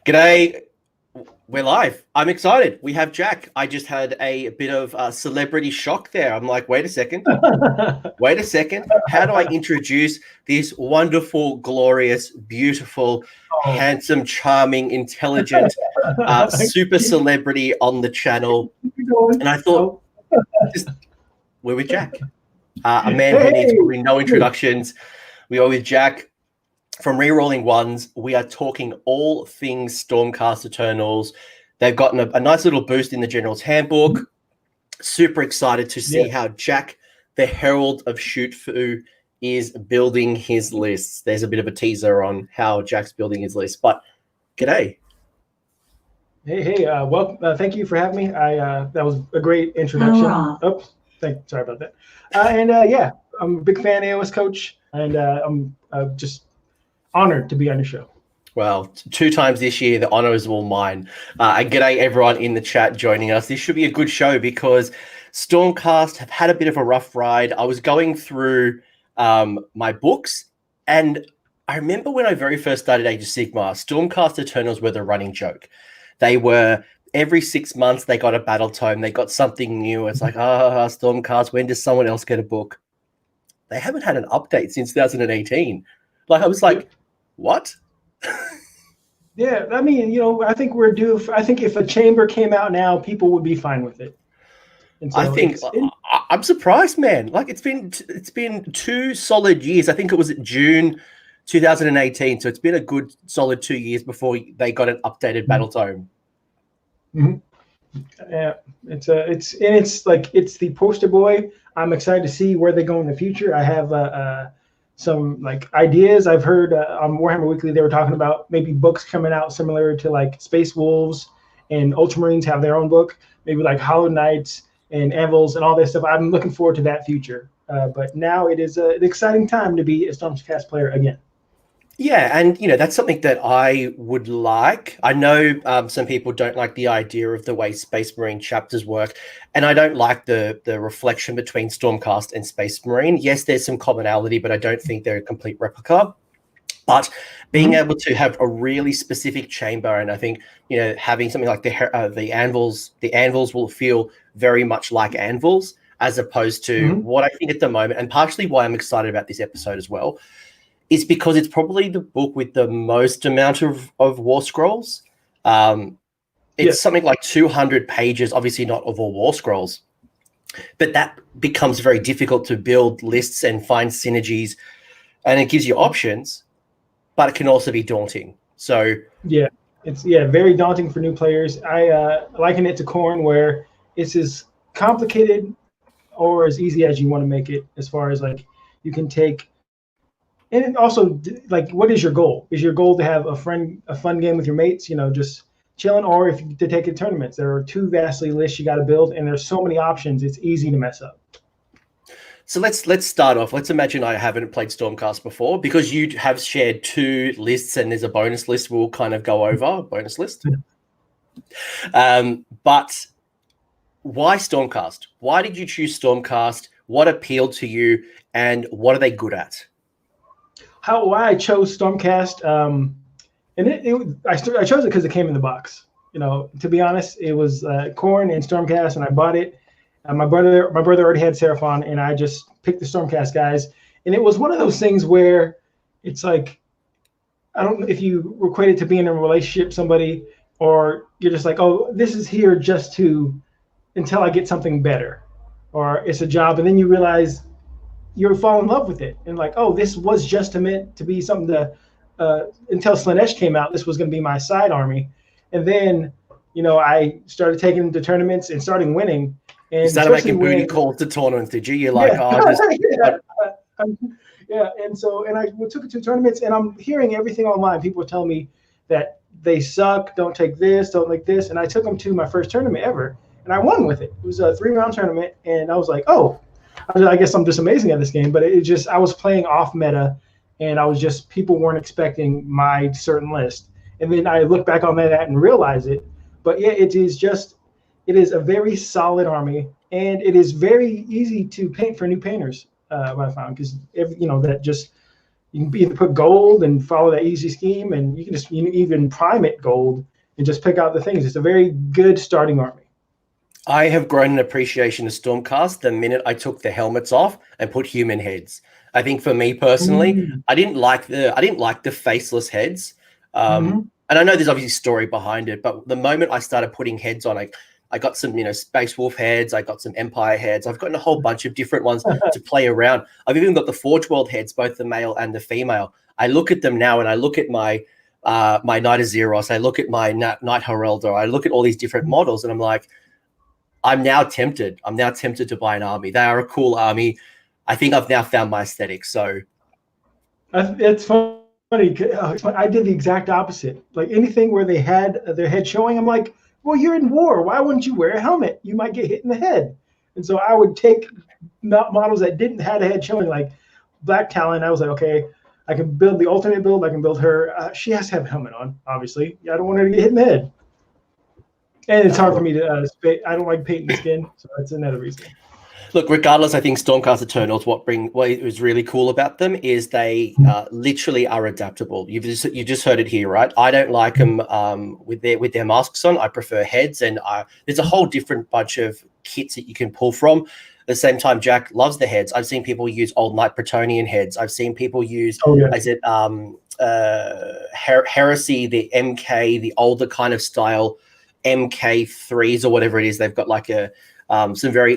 G'day. We're live. I'm excited. We have Jack. I just had a bit of a celebrity shock there. I'm like, wait a second. Wait a second. How do I introduce this wonderful, glorious, beautiful, handsome, charming, intelligent, super celebrity on the channel? And I thought, we're with Jack. A man who needs probably no introductions. We are with Jack. From Rerolling Ones, we are talking all things Stormcast Eternals. They've gotten a nice little boost in the General's Handbook. Super excited to see how Jack, the Herald of Shootfu, is building his lists. There's a bit of a teaser on how Jack's building his list. But g'day. Hey, well, thank you for having me. That was a great introduction. Sorry about that. Yeah, I'm a big fan of AOS Coach, and I'm just honored to be on your show. Well, 2 times this year, the honor is all mine. And g'day everyone in the chat joining us. This should be a good show because Stormcast have had a bit of a rough ride. I was going through my books, and I remember when I very first started Age of Sigmar, Stormcast Eternals were the running joke. They were every 6 months they got a battle tome, they got something new. It's like, Stormcast, when does someone else get a book? They haven't had an update since 2018. Like, I was like, what? Yeah, I mean, I think we're due. I think if a chamber came out now, people would be fine with it. And so I'm surprised, man. Like, it's been 2 solid years. I think it was June 2018, so it's been a good solid 2 years before they got an updated battle tome. Yeah, it's the poster boy. I'm excited to see where they go in the future. I have some ideas. I've heard on Warhammer Weekly they were talking about maybe books coming out similar to like Space Wolves and Ultramarines have their own book, maybe like Hollow Knights and Anvils and all this stuff. I'm looking forward to that future. But now it is an exciting time to be a Stormcast player again. Yeah, and that's something that I would like. I know some people don't like the idea of the way Space Marine chapters work, and I don't like the reflection between Stormcast and Space Marine. Yes, there's some commonality, but I don't think they're a complete replica. But being able to have a really specific chamber, and I think having something like the anvils will feel very much like anvils, as opposed to what I think at the moment, and partially why I'm excited about this episode as well, is because it's probably the book with the most amount of war scrolls. It's something like 200 pages, obviously not of all war scrolls, but that becomes very difficult to build lists and find synergies, and it gives you options, but it can also be daunting. So it's very daunting for new players. I liken it to Khorne, where it's as complicated or as easy as you want to make it, as far as like you can take. And also, like, what is your goal? Is your goal to have a fun game with your mates, just chilling, or if to take it to tournaments? There are 2 vastly lists you got to build, and there's so many options. It's easy to mess up. So let's start off. Let's imagine I haven't played Stormcast before, because you have shared 2 lists, and there's a bonus list we'll kind of go over. Bonus list. But why Stormcast? Why did you choose Stormcast? What appealed to you, and what are they good at? Why I chose Stormcast, and I chose it because it came in the box. To be honest, it was Khorne and Stormcast, and I bought it. My brother already had Seraphon, and I just picked the Stormcast guys. And it was one of those things where it's like, I don't know if you equate it to being in a relationship with somebody, or you're just like, oh, this is here just until I get something better, or it's a job, and then you realize you fall in love with it, and like, oh, this was just meant to be something to until Slaanesh came out, this was going to be my side army. And then I started taking them to tournaments and starting winning, and you started making booty calls to tournaments, did you? You're like, and I took it to tournaments, and I'm hearing everything online. People are telling me that they suck, don't take this, don't like this, and I took them to my first tournament ever, and I won with it. It was a 3-round tournament, and I was like, oh, I guess I'm just amazing at this game. But I was playing off meta, and people weren't expecting my certain list. And then I look back on that and realize it. But yeah, it is a very solid army, and it is very easy to paint for new painters. What I found, because You can either put gold and follow that easy scheme, and you can just even prime it gold and just pick out the things. It's a very good starting army. I have grown an appreciation of Stormcast the minute I took the helmets off and put human heads. I think for me personally, I didn't like the faceless heads. And I know there's obviously story behind it, but the moment I started putting heads on, I got some, Space Wolf heads. I got some Empire heads. I've gotten a whole bunch of different ones to play around. I've even got the Forge World heads, both the male and the female. I look at them now, and I look at my Knight of Zeros. I look at my Knight Herald. I look at all these different models, and I'm like, I'm now tempted. To buy an army. They are a cool army. I think I've now found my aesthetic. So it's funny. I did the exact opposite. Like anything where they had their head showing, I'm like, well, you're in war. Why wouldn't you wear a helmet? You might get hit in the head. And so I would take models that didn't have a head showing, like Black Talon. I was like, okay, I can build the alternate build. I can build her. She has to have a helmet on, obviously. I don't want her to get hit in the head. And it's hard for me to I don't like painting the skin, so that's another reason. Look, regardless, I think Stormcast Eternals, what was really cool about them is they literally are adaptable. You just heard it here, right? I don't like them with their masks on. I prefer heads, and there's a whole different bunch of kits that you can pull from. At the same time, Jack loves the heads. I've seen people use old Knight Bretonnian heads. I've seen people use, Heresy, the MK, the older kind of style MK3s or whatever it is. They've got like some very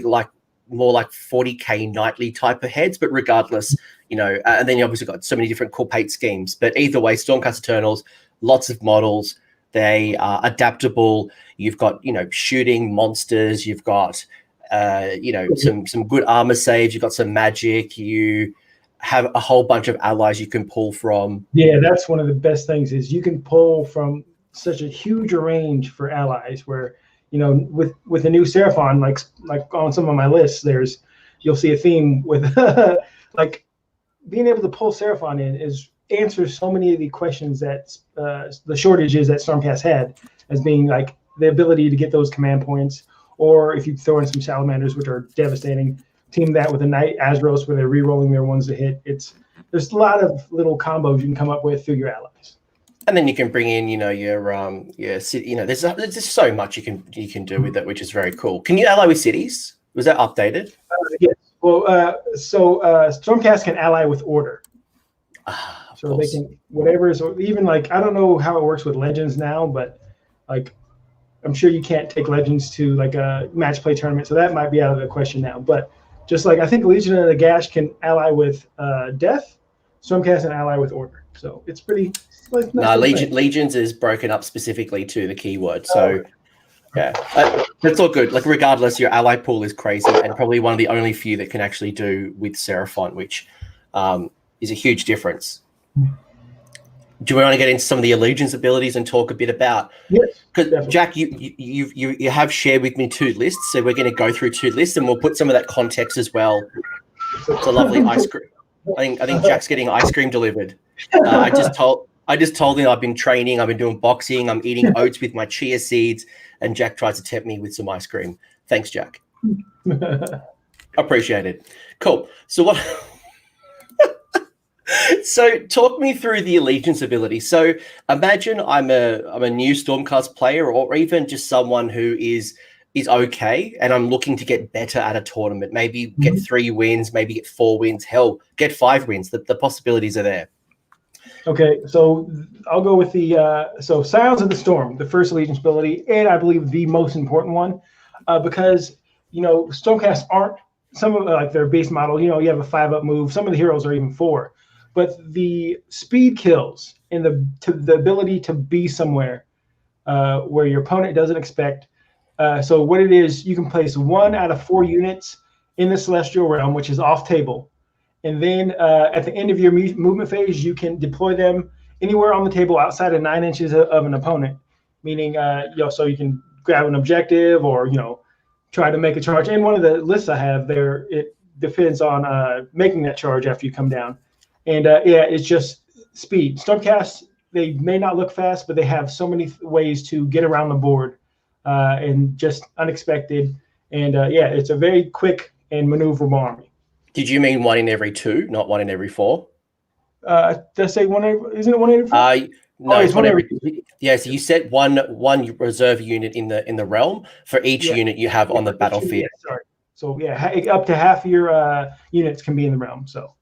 more like 40k knightly type of heads, but regardless, and then you obviously got so many different cool paint schemes. But either way, Stormcast Eternals, lots of models. They are adaptable. You've got shooting monsters. You've got some good armor saves. You've got some magic. You have a whole bunch of allies you can pull from. Yeah, that's one of the best things is you can pull from such a huge range for allies where with the new Seraphon, like on some of my lists, you'll see a theme with like being able to pull Seraphon in answers so many of the questions that the shortages that Stormcast had, as being like the ability to get those command points, or if you throw in some salamanders, which are devastating, team that with a Knight Azros where they're re-rolling their ones to hit. There's a lot of little combos you can come up with through your allies. And then you can bring in, your city. There's just so much you can do with it, which is very cool. Can you ally with cities? Was that updated? Yes. Well, so Stormcast can ally with order. So they can whatever is even I don't know how it works with legends now, but I'm sure you can't take legends to a match play tournament, so that might be out of the question now. But just I think Legion of the Gash can ally with death, Stormcast can ally with order. So it's pretty. Legions is broken up specifically to the keyword. So yeah, that's all good. Regardless, your ally pool is crazy, and probably one of the only few that can actually do with Seraphon, which is a huge difference. Do we want to get into some of the Allegiance abilities and talk a bit about? Yes, because Jack, you have shared with me 2 lists, so we're going to go through 2 lists, and we'll put some of that context as well. It's a lovely ice cream. I think Jack's getting ice cream delivered. I just told him I've been training, I've been doing boxing, I'm eating oats with my chia seeds, and Jack tries to tempt me with some ice cream. Thanks, Jack. Appreciate it. Cool. So what? So talk me through the Allegiance ability. So imagine I'm a new Stormcast player, or even just someone who is okay, and I'm looking to get better at a tournament. Maybe get 3 wins, maybe get 4 wins. Hell, get 5 wins. The possibilities are there. Okay, so I'll go with the Scions of the Storm, the first Allegiance ability, and I believe the most important one, because Stormcast aren't some of their base model. You have a 5-up move. Some of the heroes are even 4, but the speed kills and the ability to be somewhere where your opponent doesn't expect. So what it is, you can place 1 out of 4 units in the Celestial Realm, which is off table. And then at the end of your movement phase, you can deploy them anywhere on the table outside of 9 inches of an opponent, meaning, so you can grab an objective or, try to make a charge. And one of the lists I have there, it depends on making that charge after you come down. And it's just speed. Stormcast, they may not look fast, but they have so many ways to get around the board and just unexpected. And it's a very quick and maneuverable army. Did you mean 1 in every 2, not 1 in every 4? Did I say 180? Isn't it 184? No, it's whatever. Yeah, so you set one reserve unit in the realm for each unit you have on the battlefield. Yeah, sorry. So up to half your units can be in the realm. So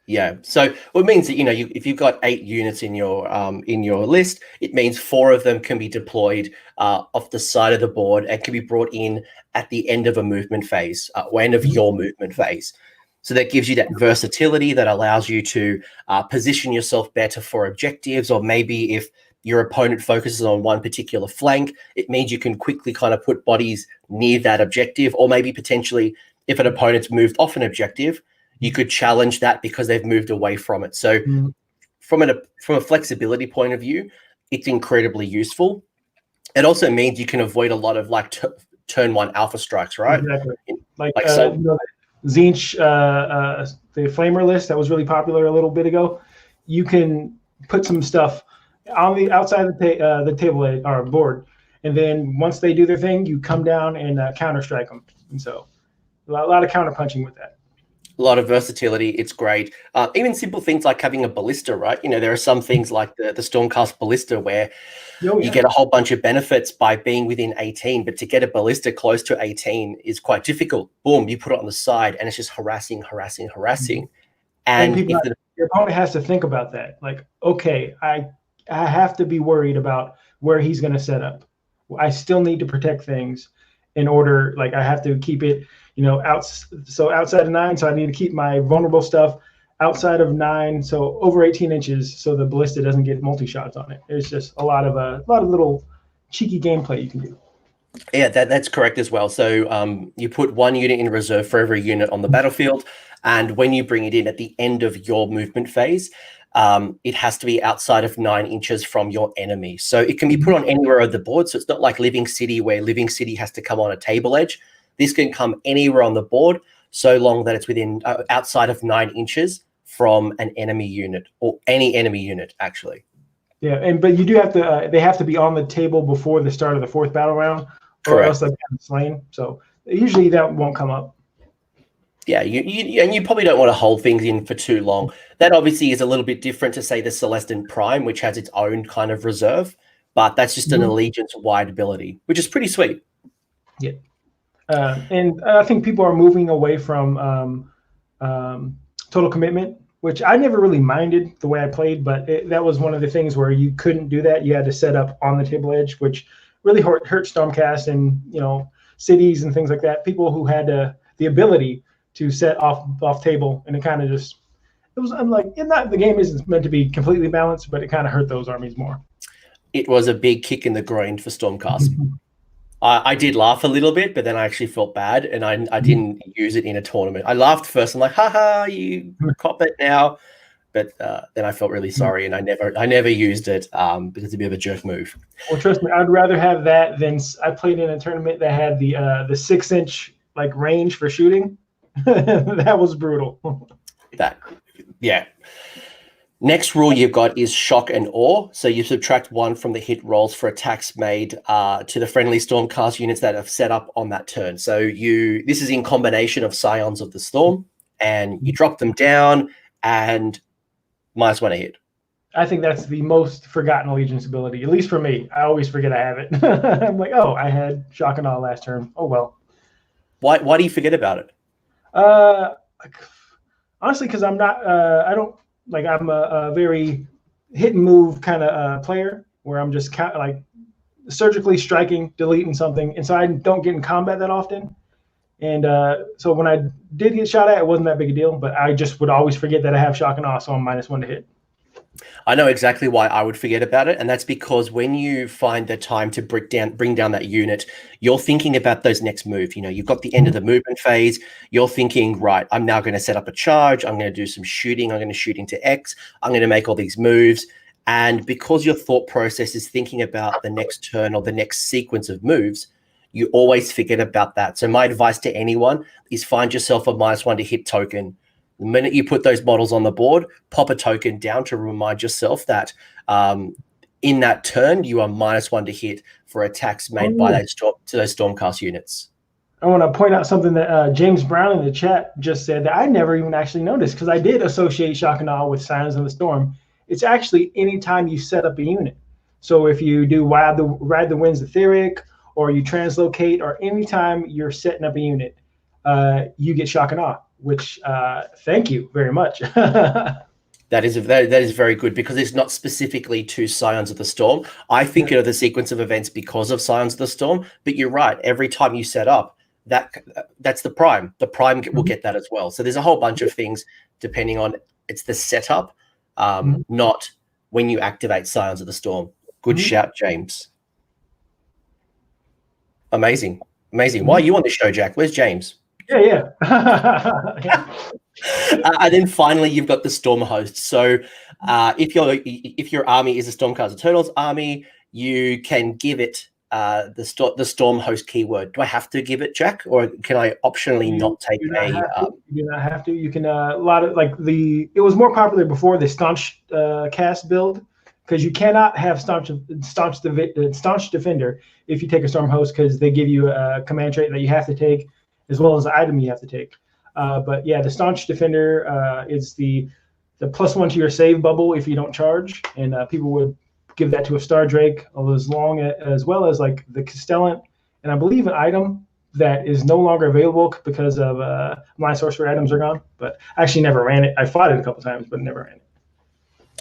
yeah, so it means that if you've got 8 units in your list, it means 4 of them can be deployed off the side of the board and can be brought in at the end of a movement phase, or end of your movement phase. So that gives you that versatility that allows you to position yourself better for objectives, or maybe if your opponent focuses on one particular flank, it means you can quickly kind of put bodies near that objective, or maybe potentially if an opponent's moved off an objective, you could challenge that because they've moved away from it. So from a flexibility point of view, it's incredibly useful. It also means you can avoid a lot of like turn 1 alpha strikes, right? Exactly. Tzeentch, the Flamer list that was really popular a little bit ago, you can put some stuff on the outside of the table or board, and then once they do their thing, you come down and counter strike them. And so a lot of counter punching with that. A lot of versatility. It's great. Even simple things like having a ballista, right? There are some things like the Stormcast ballista where you get a whole bunch of benefits by being within 18, but to get a ballista close to 18 is quite difficult. Boom, you put it on the side and it's just harassing. And your opponent has to think about that. Like, okay, I have to be worried about where he's going to set up. I still need to protect things in order, like I have to keep it outside of 9, so I need to keep my vulnerable stuff outside of 9, so over 18 inches, so the ballista doesn't get multi-shots on it. There's just a lot of little cheeky gameplay you can do. Yeah, that's correct as well. So you put 1 unit in reserve for every unit on the battlefield, and when you bring it in at the end of your movement phase, it has to be outside of 9 inches from your enemy. So it can be put on anywhere on the board, so it's not like Living City, where Living City has to come on a table edge. This can come anywhere on the board, so long that it's within outside of 9 inches from an enemy unit, or any enemy unit, actually. Yeah, but you do have to. They have to be on the table before the start of the 4th battle round, or else they'll get slain. So usually that won't come up. Yeah, and you probably don't want to hold things in for too long. That obviously is a little bit different to say the Celestin Prime, which has its own kind of reserve, but that's just an allegiance-wide ability, which is pretty sweet. Yeah. And I think people are moving away from total commitment, which I never really minded the way I played, but that was one of the things where you couldn't do that. You had to set up on the table edge, which really hurt Stormcast and cities and things like that. People who had the ability to set off table, and I'm like, the game isn't meant to be completely balanced, but it kind of hurt those armies more. It was a big kick in the groin for Stormcast. I did laugh a little bit, but then I actually felt bad, and I didn't use it in a tournament. I laughed first. I'm like, haha, you cop it now. But then I felt really sorry, and I never used it because it's a bit of a jerk move. Well, trust me, I'd rather have that than I played in a tournament that had the 6-inch like range for shooting. That was brutal. Yeah. Next rule you've got is shock and awe. So you subtract 1 from the hit rolls for attacks made to the friendly Stormcast units that have set up on that turn. So this is in combination of Scions of the Storm, and you drop them down and -1 a hit. I think that's the most forgotten allegiance ability, at least for me. I always forget I have it. I'm like, oh, I had shock and awe last turn. Oh well. Why do you forget about it? Honestly, because I'm not. I'm a very hit and move kind of player where I'm just surgically striking, deleting something, and so I don't get in combat that often. And so when I did get shot at, it wasn't that big a deal, but I just would always forget that I have shock and awe, so I'm -1 to hit. I know exactly why I would forget about it, and that's because when you find the time to bring down that unit, you're thinking about those next moves. You've got the end of the movement phase. You're thinking, right, I'm now going to set up a charge. I'm going to do some shooting. I'm going to shoot into X. I'm going to make all these moves. And because your thought process is thinking about the next turn or the next sequence of moves, you always forget about that. So my advice to anyone is find yourself a -1 to hit token. The minute you put those models on the board, pop a token down to remind yourself that in that turn, you are -1 to hit for attacks made by those Stormcast units. I want to point out something that James Brown in the chat just said that I never even actually noticed, because I did associate Shock and Awe with Silence in the Storm. It's actually anytime you set up a unit. So if you do Ride the Winds Etheric, or you translocate, or anytime you're setting up a unit, you get Shock and Awe, which thank you very much. That is very good, because it's not specifically to Scions of the Storm. I think of the sequence of events because of Scions of the Storm, but you're right. Every time you set up, that's the Prime. The Prime will get that as well. So there's a whole bunch of things depending on it's the setup, not when you activate Scions of the Storm. Good shout, James. Amazing. Why are you on the show, Jack? Where's James? Yeah. And then finally, you've got the Storm host. So if your army is a Stormcast Eternals army, you can give it the Storm host keyword. Do I have to give it, Jack, or can I optionally not take You do not have to. You can a lot of it was more popular before the Staunch cast build, because you cannot have Staunch Defender if you take a Storm host, because they give you a command trait that you have to take, as well as an item you have to take. But yeah, the Staunch Defender is the +1 to your save bubble if you don't charge, and people would give that to a Star Drake, as well as like the Castellan, and I believe an item that is no longer available because of my sorcery items are gone. But I actually never ran it. I fought it a couple times, but never ran it.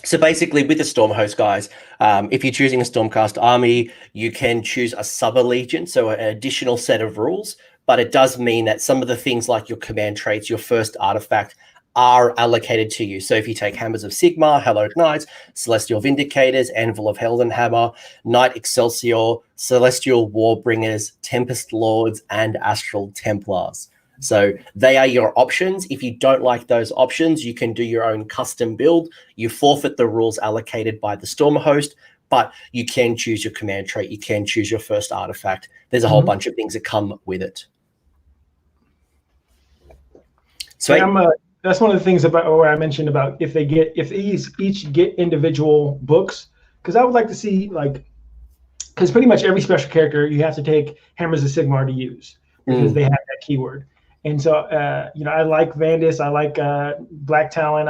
So basically, with the Storm host, guys, if you're choosing a Stormcast army, you can choose a sub-allegiance, so an additional set of rules. But it does mean that some of the things like your command traits, your first artifact, are allocated to you. So if you take Hammers of Sigmar, Hallowed Knights, Celestial Vindicators, Anvil of Heldenhammer, Knight Excelsior, Celestial Warbringers, Tempest Lords, and Astral Templars. So they are your options. If you don't like those options, you can do your own custom build. You forfeit the rules allocated by the Storm host, but you can choose your command trait. You can choose your first artifact. There's a whole bunch of things that come with it. So that's one of the things about where I mentioned about if each get individual books, because I would like to see because pretty much every special character you have to take Hammers of Sigmar to use, because they have that keyword. And so I like Vandus, I like Black Talon,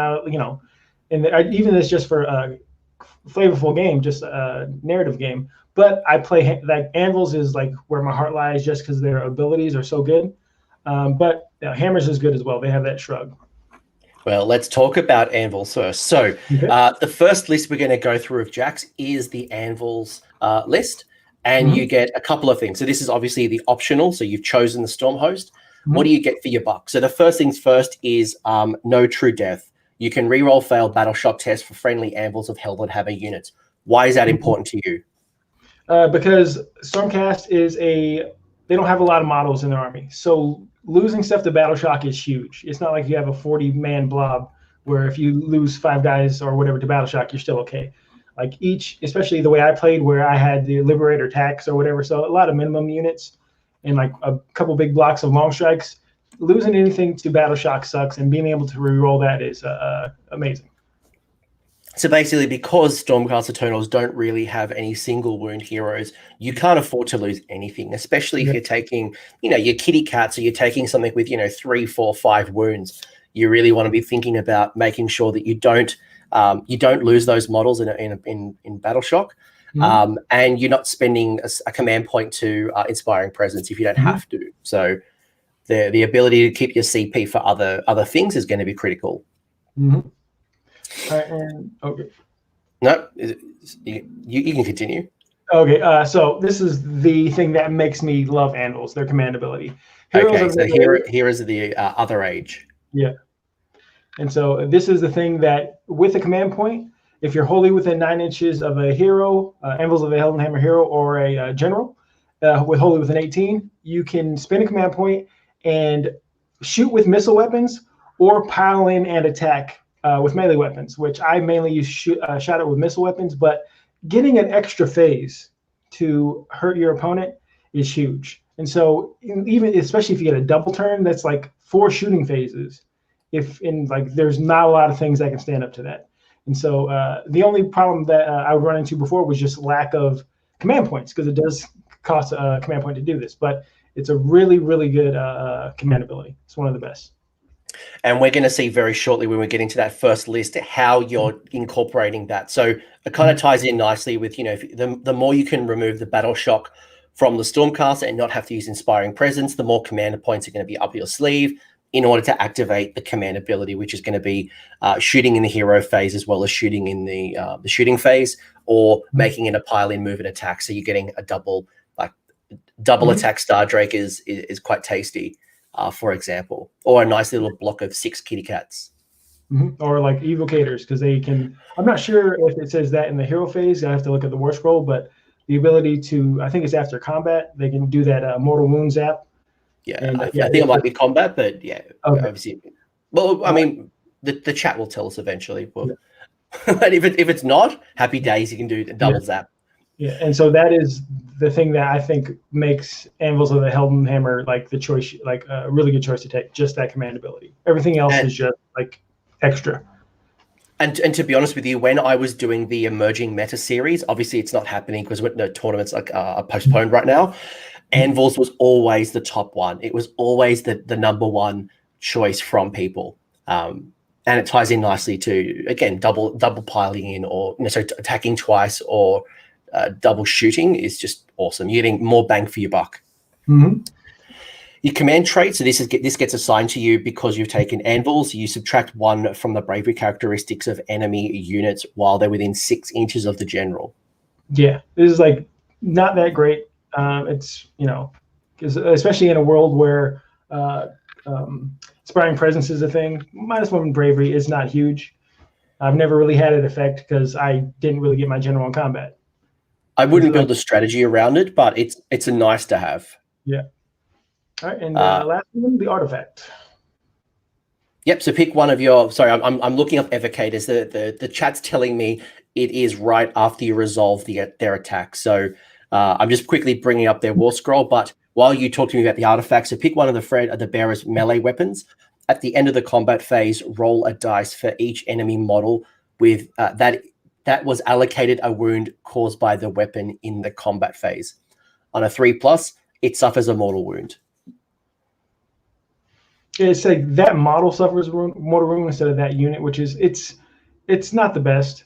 and even this just for a flavorful game, just a narrative game. But I play Anvils is where my heart lies, just because their abilities are so good. But Hammers is good as well. They have that shrug. Well, let's talk about Anvils first. So the first list we're going to go through of Jack's is the Anvils list. And you get a couple of things. So this is obviously the optional. So you've chosen the Storm host. What do you get for your buck? So the first things first is no true death. You can reroll failed battle shock test for friendly Anvils of Heldenhammer units. Why is that important to you? Because Stormcast they don't have a lot of models in their army. So losing stuff to battle shock is huge. It's not like you have a 40-man blob where if you lose 5 guys or whatever to battle shock, you're still okay. Especially the way I played, where I had the Liberator tax or whatever, so a lot of minimum units and a couple big blocks of long strikes. Losing anything to battle shock sucks, and being able to reroll that is amazing. So basically, because Stormcast Eternals don't really have any single wound heroes, you can't afford to lose anything, especially if you're taking, your kitty cats, or you're taking something with, 3, 4, 5 wounds. You really want to be thinking about making sure that you don't lose those models in battle shock, and you're not spending a command point to Inspiring Presence if you don't have to. So the ability to keep your CP for other things is going to be critical. Okay. No, you can continue. Okay, so this is the thing that makes me love Anvils, their command ability. Here is the other age. Yeah. And so this is the thing that, with a command point, if you're wholly within 9 inches of a hero, Anvils of a Heldenhammer hero, or a general, with wholly within 18, you can spend a command point and shoot with missile weapons, or pile in and attack with melee weapons, which I mainly use shot it with missile weapons. But getting an extra phase to hurt your opponent is huge. And so especially if you get a double turn, that's 4 shooting phases. There's not a lot of things that can stand up to that. And so the only problem that I would run into before was just lack of command points, because it does cost a command point to do this. But it's a really, really good command ability. It's one of the best. And we're going to see very shortly when we get into that first list how you're incorporating that. So it kind of ties in nicely with, the more you can remove the battle shock from the Stormcast and not have to use Inspiring Presence, the more commander points are going to be up your sleeve in order to activate the command ability, which is going to be shooting in the hero phase as well as shooting in the shooting phase, or making it a pile-in move and attack. So you're getting a double attack Stardrake is quite tasty. For example, or a nice little block of 6 kitty cats. Or like evocators, because they can, I'm not sure if it says that in the hero phase, I have to look at the war scroll, but the ability to, I think it's after combat, they can do that mortal wound zap. Yeah, and, I think it might be combat, but yeah, okay. Obviously. Well, I mean, the chat will tell us eventually. Well, but if it's not, happy days, you can do the double zap. Yeah, and so that is the thing that I think makes Anvils of the Heldenhammer like the choice, like a really good choice to take. Just that command ability. Everything else is just like extra. And to be honest with you, when I was doing the emerging meta series, obviously it's not happening because the tournaments are postponed right now. Anvils was always the top one. It was always the number one choice from people. And it ties in nicely to, again, double piling in, or so attacking twice, or double shooting is just awesome. You're getting more bang for your buck. Your command trait, so this gets assigned to you because you've taken Anvils. You subtract 1 from the bravery characteristics of enemy units while they're within 6 inches of the general. Yeah, this is like not that great. It's, because especially in a world where Inspiring Presence is a thing, -1 bravery is not huge. I've never really had it affect because I didn't really get my general in combat. I wouldn't build a strategy around it, but it's a nice to have. Yeah. All right, and last one, the artifact. Yep. So pick one of your. Sorry, I'm looking up evocators. The chat's telling me it is right after you resolve their attack. So I'm just quickly bringing up their war scroll. But while you talk to me about the artifacts, so pick one of the bearer's melee weapons. At the end of the combat phase, roll a dice for each enemy model with that was allocated a wound caused by the weapon in the combat phase. On a 3+, it suffers a mortal wound. It's like that model suffers mortal wound instead of that unit, which is it's not the best.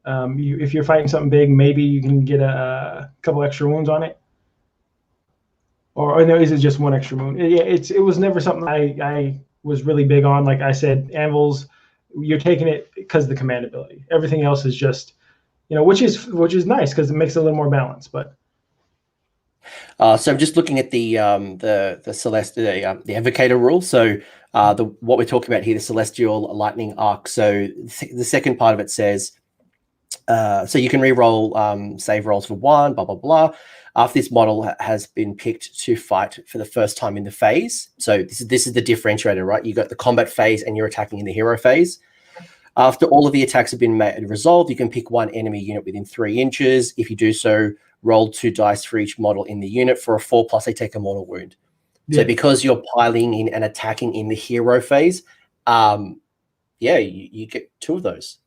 If you're fighting something big, maybe you can get a couple extra wounds on it. Or no, is it just 1 extra wound? Yeah, it was never something I was really big on. Like I said, Anvils, you're taking it because of the command ability. Everything else is just, which is nice because it makes it a little more balanced. But so I'm just looking at the Evocator rule. So what we're talking about here, the Celestial Lightning Arc. So the second part of it says, so you can re-roll save rolls for 1, blah, blah, blah. After this model has been picked to fight for the first time in the phase. So this is the differentiator, right? You got the combat phase and you're attacking in the hero phase. After all of the attacks have been resolved, you can pick 1 enemy unit within 3 inches. If you do so, roll 2 dice for each model in the unit. For a 4+, they take a mortal wound. Yeah. So because you're piling in and attacking in the hero phase, you get 2 of those.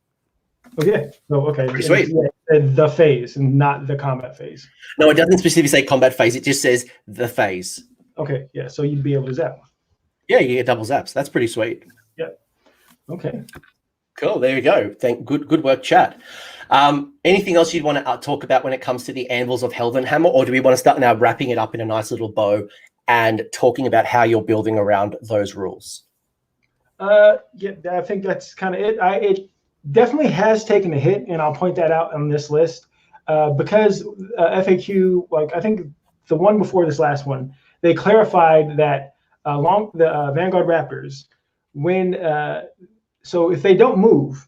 Okay. Oh, okay. Pretty sweet. The phase and not the combat phase. No, it doesn't specifically say combat phase. It just says the phase. Okay. Yeah. So you'd be able to zap. Yeah, you get double zaps. That's pretty sweet. Yeah. Okay. Cool. There you go. Good work, chat. Anything else you'd want to talk about when it comes to the Anvils of Heldenhammer, or do we want to start now wrapping it up in a nice little bow and talking about how you're building around those rules? Yeah, I think that's kind of it. It definitely has taken a hit, and I'll point that out on this list because FAQ, like I think the one before this last one, they clarified that along the Vanguard Raptors, when so if they don't move,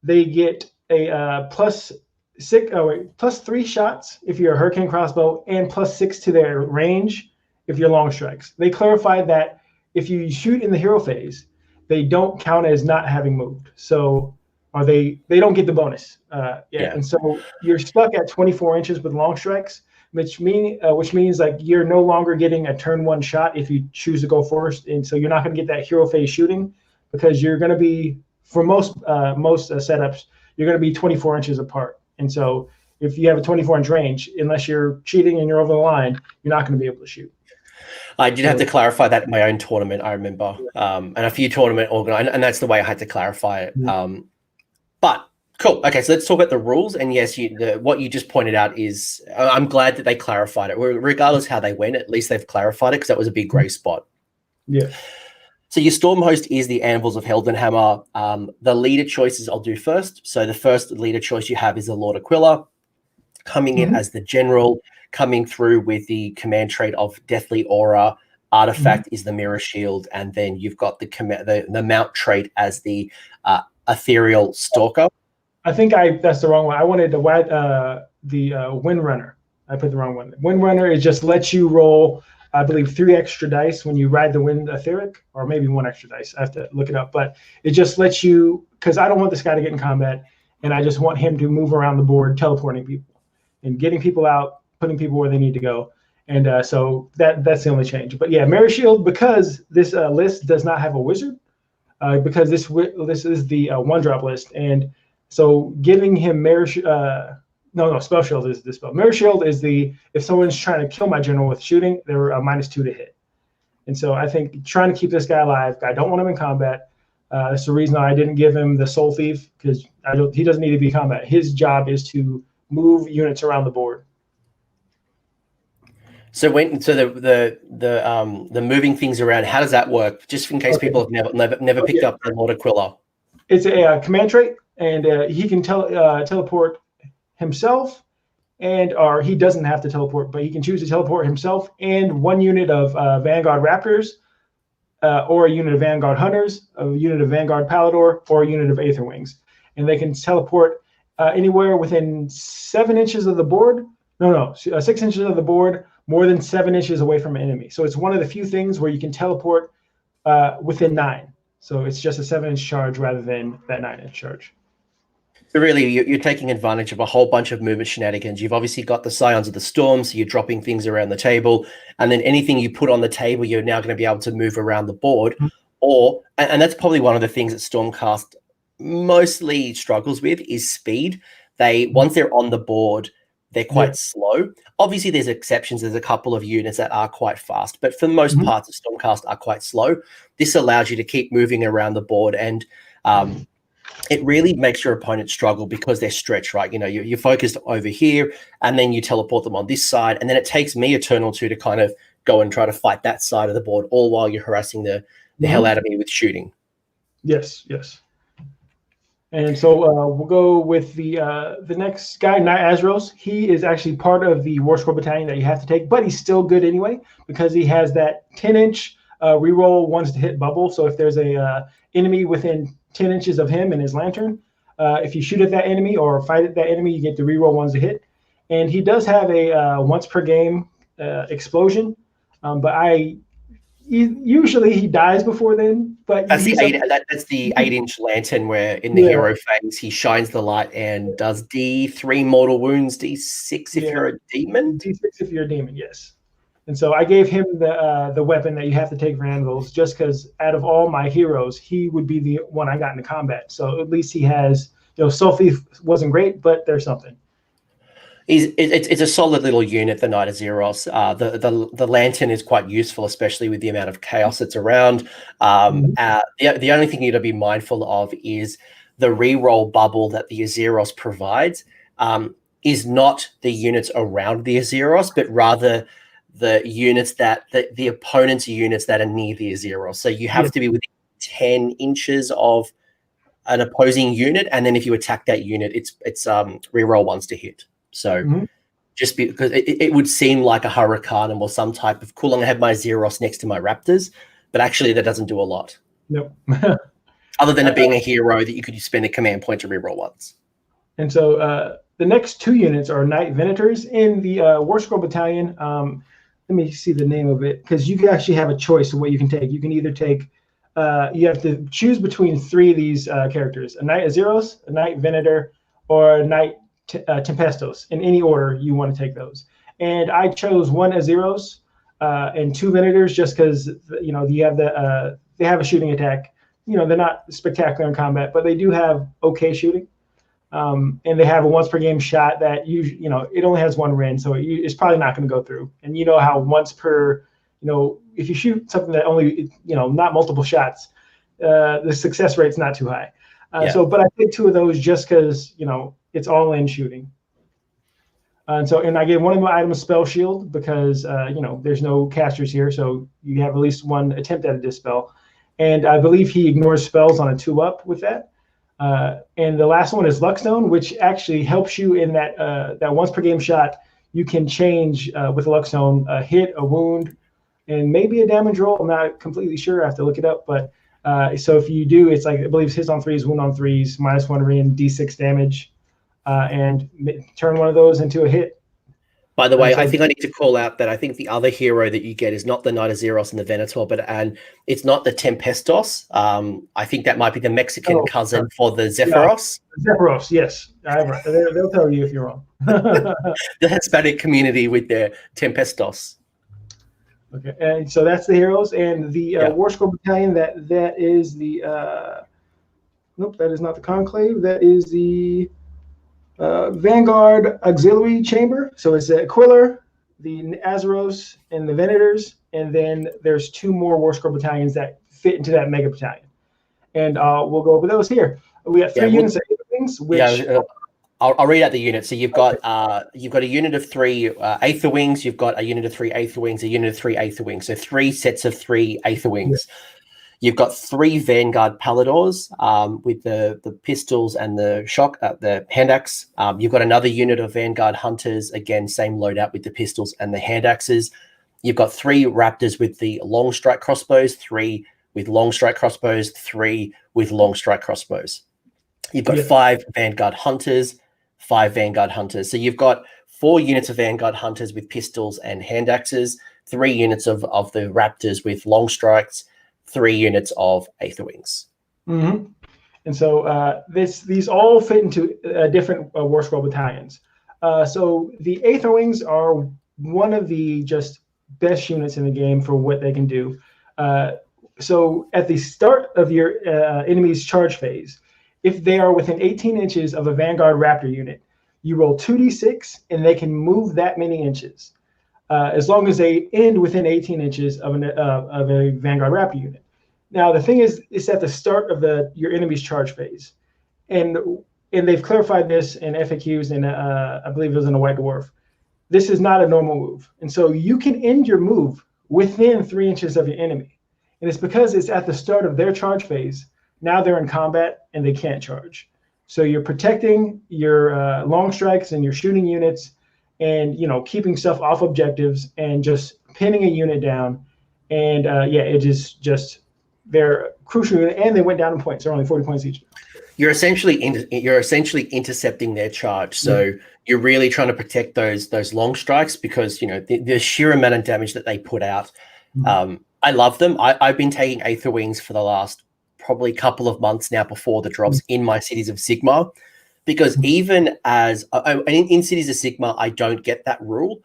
they get a +3 shots if you're a Hurricane Crossbow, and +6 to their range if you're long strikes. They clarified that if you shoot in the hero phase, they don't count as not having moved. So they don't get the bonus. And so you're stuck at 24 inches with long strikes, which means like you're no longer getting a turn 1 shot if you choose to go first, and so you're not going to get that hero phase shooting because you're going to be, for most setups, you're going to be 24 inches apart. And so if you have a 24-inch range, unless you're cheating and you're over the line, you're not going to be able to shoot. I did have to clarify that in my own tournament, I remember, and a few tournament organized, and that's the way I had to clarify it. But cool. Okay, so let's talk about the rules. And yes, what you just pointed out is, I'm glad that they clarified it. Regardless how they went, at least they've clarified it, because that was a big grey spot. Yeah. So your storm host is the Anvils of Heldenhammer. The leader choices I'll do first. So the first leader choice you have is the Lord Aquila, coming in as the general, coming through with the command trait of Deathly Aura. Artifact is the Mirror Shield, and then you've got the mount trait as the Ethereal Stalker. I think that's the wrong one. I wanted the Windrunner. I put the wrong one. Windrunner, it just lets you roll, I believe, 3 extra dice when you ride the Wind Etheric, or maybe 1 extra dice. I have to look it up, but it just lets you, because I don't want this guy to get in combat, and I just want him to move around the board, teleporting people and getting people out, putting people where they need to go. And so that's the only change. But yeah, Mirror Shield, because this list does not have a wizard, because this is the 1-drop list, and so giving him Spell Shield is the spell. Mirror Shield is if someone's trying to kill my general with shooting, they're a -2 to hit. And so I think trying to keep this guy alive, I don't want him in combat. That's the reason I didn't give him the Soul Thief, because he doesn't need to be in combat. His job is to move units around the board. So the moving things around, how does that work? Just in case people have never picked up the Lord Aquila. It's a command trait, and he can teleport himself, or he doesn't have to teleport, but he can choose to teleport himself and 1 unit of Vanguard Raptors, or a unit of Vanguard Hunters, a unit of Vanguard Palador, or a unit of Aether Wings. And they can teleport anywhere within 7 inches of the board. 6 inches of the board, more than 7 inches away from an enemy. So it's one of the few things where you can teleport within 9. So it's just a 7-inch charge rather than that 9-inch charge. So really, you're taking advantage of a whole bunch of movement shenanigans. You've obviously got the Scions of the Storm, so you're dropping things around the table, and then anything you put on the table, you're now going to be able to move around the board. And that's probably one of the things that Stormcast mostly struggles with is speed. Once they're on the board, they're quite slow. Obviously, there's exceptions. There's a couple of units that are quite fast, but for the most part, the Stormcast are quite slow. This allows you to keep moving around the board, and it really makes your opponent struggle because they're stretched, right? You know, you're focused over here, and then you teleport them on this side, and then it takes me a turn or two to kind of go and try to fight that side of the board, all while you're harassing the hell out of me with shooting. Yes. And so we'll go with the next guy, Knight Azros. He is actually part of the War Scroll Battalion that you have to take, but he's still good anyway because he has that 10-inch reroll ones to hit bubble. So if there's a enemy within 10 inches of him and his lantern, if you shoot at that enemy or fight at that enemy, you get the reroll ones to hit. And he does have a once per game explosion, but usually he dies before then. But that's the 8-inch lantern where in the hero phase he shines the light and does D3 mortal wounds, D6 if you're a demon. D6 if you're a demon, yes. And so I gave him the weapon that you have to take for anvils, just because out of all my heroes, he would be the one I got into combat. So at least he has, Soul Thief wasn't great, but there's something. It's a solid little unit, the Knight of Zeros. The lantern is quite useful, especially with the amount of chaos that's around. The only thing you need to be mindful of is the reroll bubble that the Azeros provides is not the units around the Azeros, but rather the units that the opponent's units that are near the Azeros. So you have to be within 10 inches of an opposing unit, and then if you attack that unit, it's reroll ones to hit. So just because it would seem like a Hurricane or some type of cool, I'm going to have my Zeros next to my Raptors, but actually that doesn't do a lot. Nope. Other than it being a hero that you could spend a command point to reroll once. And so the next 2 units are Knight Venators in the War Scroll Battalion. Let me see the name of it, because you can actually have a choice of what you can take. You can either take, you have to choose between 3 of these characters: a Knight Azeros, a Knight Venator, or a Knight Tempestos, in any order you want to take those. And I chose 1 Azeros and 2 Venators just because you have they have a shooting attack. They're not spectacular in combat, but they do have okay shooting. And they have a once per game shot that it only has 1 Ren, so it's probably not going to go through. And you know how once per if you shoot something that only, not multiple shots, the success rate's not too high. But I picked 2 of those just because, it's all in shooting. And I gave one of my items Spell Shield because, there's no casters here. So you have at least one attempt at a dispel. And I believe he ignores spells on a 2-up with that. And the last one is Luckstone, which actually helps you in that once per game shot, you can change with Luckstone a hit, a wound, and maybe a damage roll. I'm not completely sure. I have to look it up. But so if you do, it's like, I believe hits on 3s, wound on 3s, -1 Reen, D6 damage, and turn one of those into a hit. By the way, I think I need to call out that I think the other hero that you get is not the Knight of Zeros and the Venator, and it's not the Tempestos. I think that might be the Mexican cousin for the Zephyros. Yeah, Zephyros, yes. They'll tell you if you're wrong. The Hispanic community with their Tempestos. Okay, and so that's the heroes, and the War Scroll Battalion. That is the nope, that is not the Conclave. That is the Vanguard Auxiliary Chamber. So it's the Aquiller, the Azeros, and the Venators, and then there's 2 more War Scroll Battalions that fit into that Mega Battalion, and we'll go over those here. We have 3 units of things. I'll read out the units. So you've got a unit of 3 Aether Wings. You've got a unit of 3 Aether Wings, a unit of 3 Aether Wings. So 3 sets of 3 Aether Wings. Yeah. You've got 3 Vanguard Palladors with the pistols and the hand axe. You've got another unit of Vanguard Hunters, again, same loadout with the pistols and the hand axes. You've got 3 Raptors with the long strike crossbows, 3 with long strike crossbows, 3 with long strike crossbows. You've got 5 Vanguard Hunters, 5 Vanguard Hunters. So you've got 4 units of Vanguard Hunters with pistols and hand axes, 3 units of the Raptors with long strikes, 3 units of Aether Wings. Mm-hmm. And so these all fit into different War Scroll battalions. So the Aether Wings are one of the just best units in the game for what they can do. So at the start of your enemy's charge phase, if they are within 18 inches of a Vanguard Raptor unit, you roll 2d6 and they can move that many inches. As long as they end within 18 inches of a Vanguard Raptor unit. Now, the thing is, it's at the start of your enemy's charge phase. And they've clarified this in FAQs, and I believe it was in a White Dwarf. This is not a normal move. And so you can end your move within 3 inches of your enemy. And it's because it's at the start of their charge phase. Now they're in combat and they can't charge. So you're protecting your long strikes and your shooting units, and keeping stuff off objectives and just pinning a unit down. And it is just they're crucial, and they went down in points. They're only 40 points each. You're essentially intercepting their charge. So you're really trying to protect those long strikes because the sheer amount of damage that they put out. I love them. I've been taking Aether Wings for the last probably couple of months now before the drops in my Cities of Sigmar. Because even as in Cities of Sigmar, I don't get that rule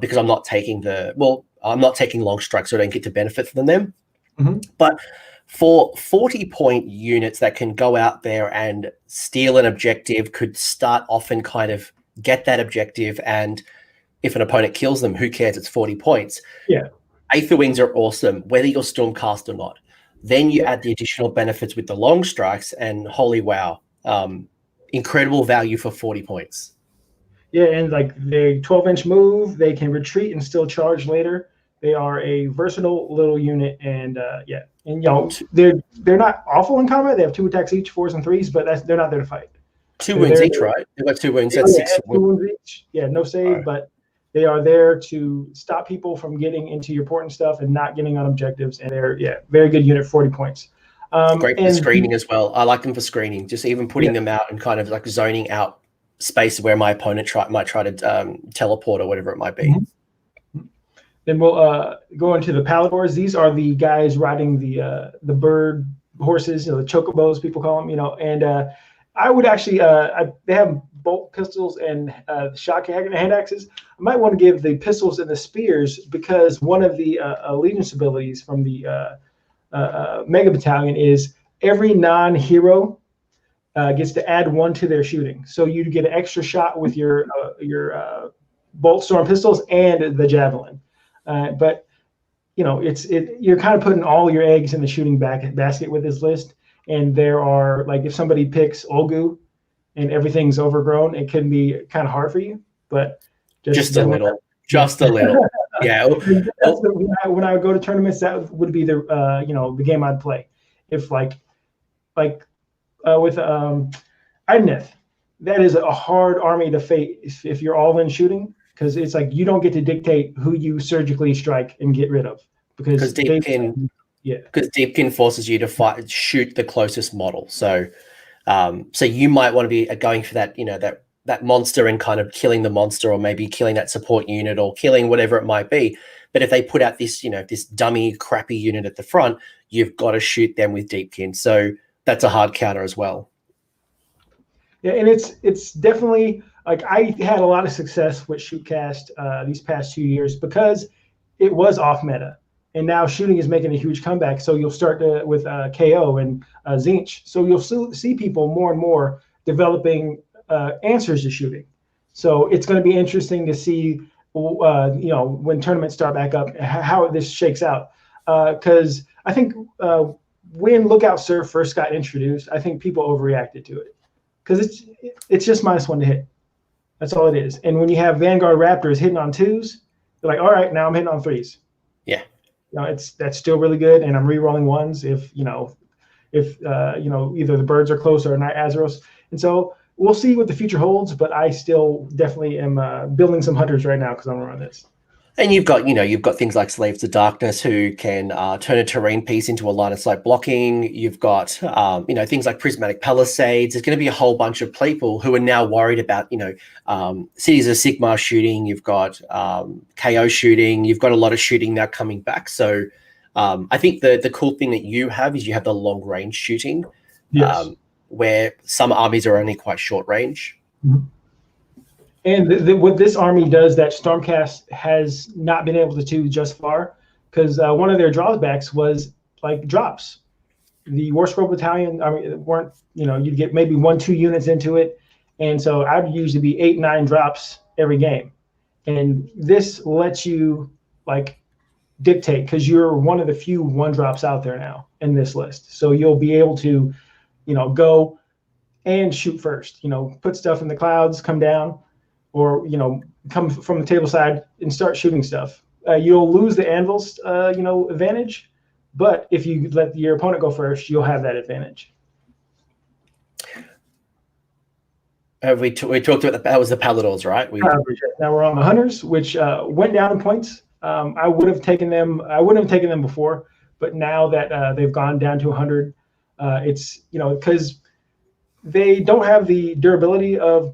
because I'm not taking long strikes, so I don't get to benefit from them. But for 40-point units that can go out there and steal an objective, could start off and kind of get that objective, and if an opponent kills them, who cares? It's 40 points. Yeah, Aether Wings are awesome, whether you're Stormcast or not. Then you add the additional benefits with the long strikes, and holy wow. Incredible value for 40 points. Yeah, and like the 12-inch move, they can retreat and still charge later. They are a versatile little unit, and they're not awful in combat. They have 2 attacks each, 4s and 3s, but they're not there to fight. 2 wounds each, right? They've got 2 wounds. That's 6 wounds each. Yeah, no save, but they are there to stop people from getting into your port and stuff and not getting on objectives. And they're very good unit, 40 points. Great for screening as well. I like them for screening, just even putting them out and kind of like zoning out space where my opponent might try to teleport or whatever it might be. Then we'll go into the Palladors. These are the guys riding the bird horses, the chocobos, people call them, and I would actually, they have bolt pistols and shot hand axes. I might want to give the pistols and the spears because one of the allegiance abilities from the Mega Battalion is every non-hero gets to add 1 to their shooting. So you get an extra shot with your bolt storm pistols and the javelin. But you're kind of putting all your eggs in the shooting basket with this list. And there are, like, if somebody picks Olgu and everything's overgrown, it can be kind of hard for you. But just a little. Yeah. When I would go to tournaments, that would be the the game I'd play. If with Idoneth, that is a hard army to face if you're all in shooting, because it's like you don't get to dictate who you surgically strike and get rid of, because Deepkin forces you to shoot the closest model. So you might want to be going for that, that monster and kind of killing the monster, or maybe killing that support unit, or killing whatever it might be. But if they put out this, this dummy crappy unit at the front, you've got to shoot them with Deepkin. So that's a hard counter as well. Yeah, and it's definitely, like, I had a lot of success with Shootcast these past 2 years because it was off meta. And now shooting is making a huge comeback. So you'll start with KO and Tzeentch. So you'll see people more and more developing answers to shooting. So it's going to be interesting to see, when tournaments start back up, how this shakes out. Because I think when Lookout Surf first got introduced, I think people overreacted to it. Because it's just -1 to hit. That's all it is. And when you have Vanguard Raptors hitting on 2s, they're like, all right, now I'm hitting on 3s. Yeah. That's still really good, and I'm re-rolling 1s if either the birds are close or Night Azeros. And so we'll see what the future holds, but I still definitely am building some hunters right now because I'm around this. And you've got things like Slaves to Darkness who can turn a terrain piece into a line of sight blocking. You've got things like Prismatic Palisades. There's going to be a whole bunch of people who are now worried about Cities of Sigmar shooting. You've got KO shooting. You've got a lot of shooting now coming back. So I think the cool thing that you have is you have the long range shooting, yes. Where some armies are only quite short range. Mm-hmm. And what this army does that Stormcast has not been able to do just far, because one of their drawbacks was like drops. The War Scroll Battalion, weren't, you'd get maybe 1-2 units into it. And so I'd usually be 8-9 drops every game. And this lets you dictate, because you're one of the few 1-drops out there now in this list. So you'll be able to, go and shoot first, put stuff in the clouds, come down, or come from the table side and start shooting stuff. You'll lose the anvils, advantage, but if you let your opponent go first, you'll have that advantage. We talked about that was the Paladors, right? Now we're on the Hunters, which went down in points. I wouldn't have taken them before, but now that they've gone down to 100, it's because they don't have the durability of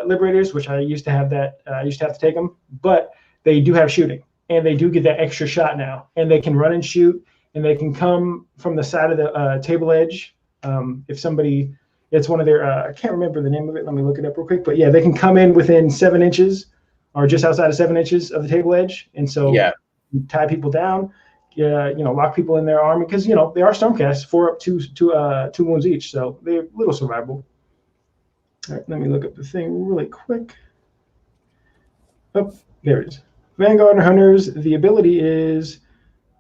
Liberators, which I used to have that. I used to have to take them, but they do have shooting, and they do get that extra shot now, and they can run and shoot, and they can come from the side of the table edge. If somebody, it's one of their, I can't remember the name of it. Let me look it up real quick. But yeah, they can come in within 7 inches or just outside of 7 inches of the table edge, and so you tie people down. Lock people in their army, because they are Stormcast, 4 up, 2 wounds each, so they're a little survivable. All right, let me look up the thing really quick. Oh, there it is. Vanguard and Hunters. The ability is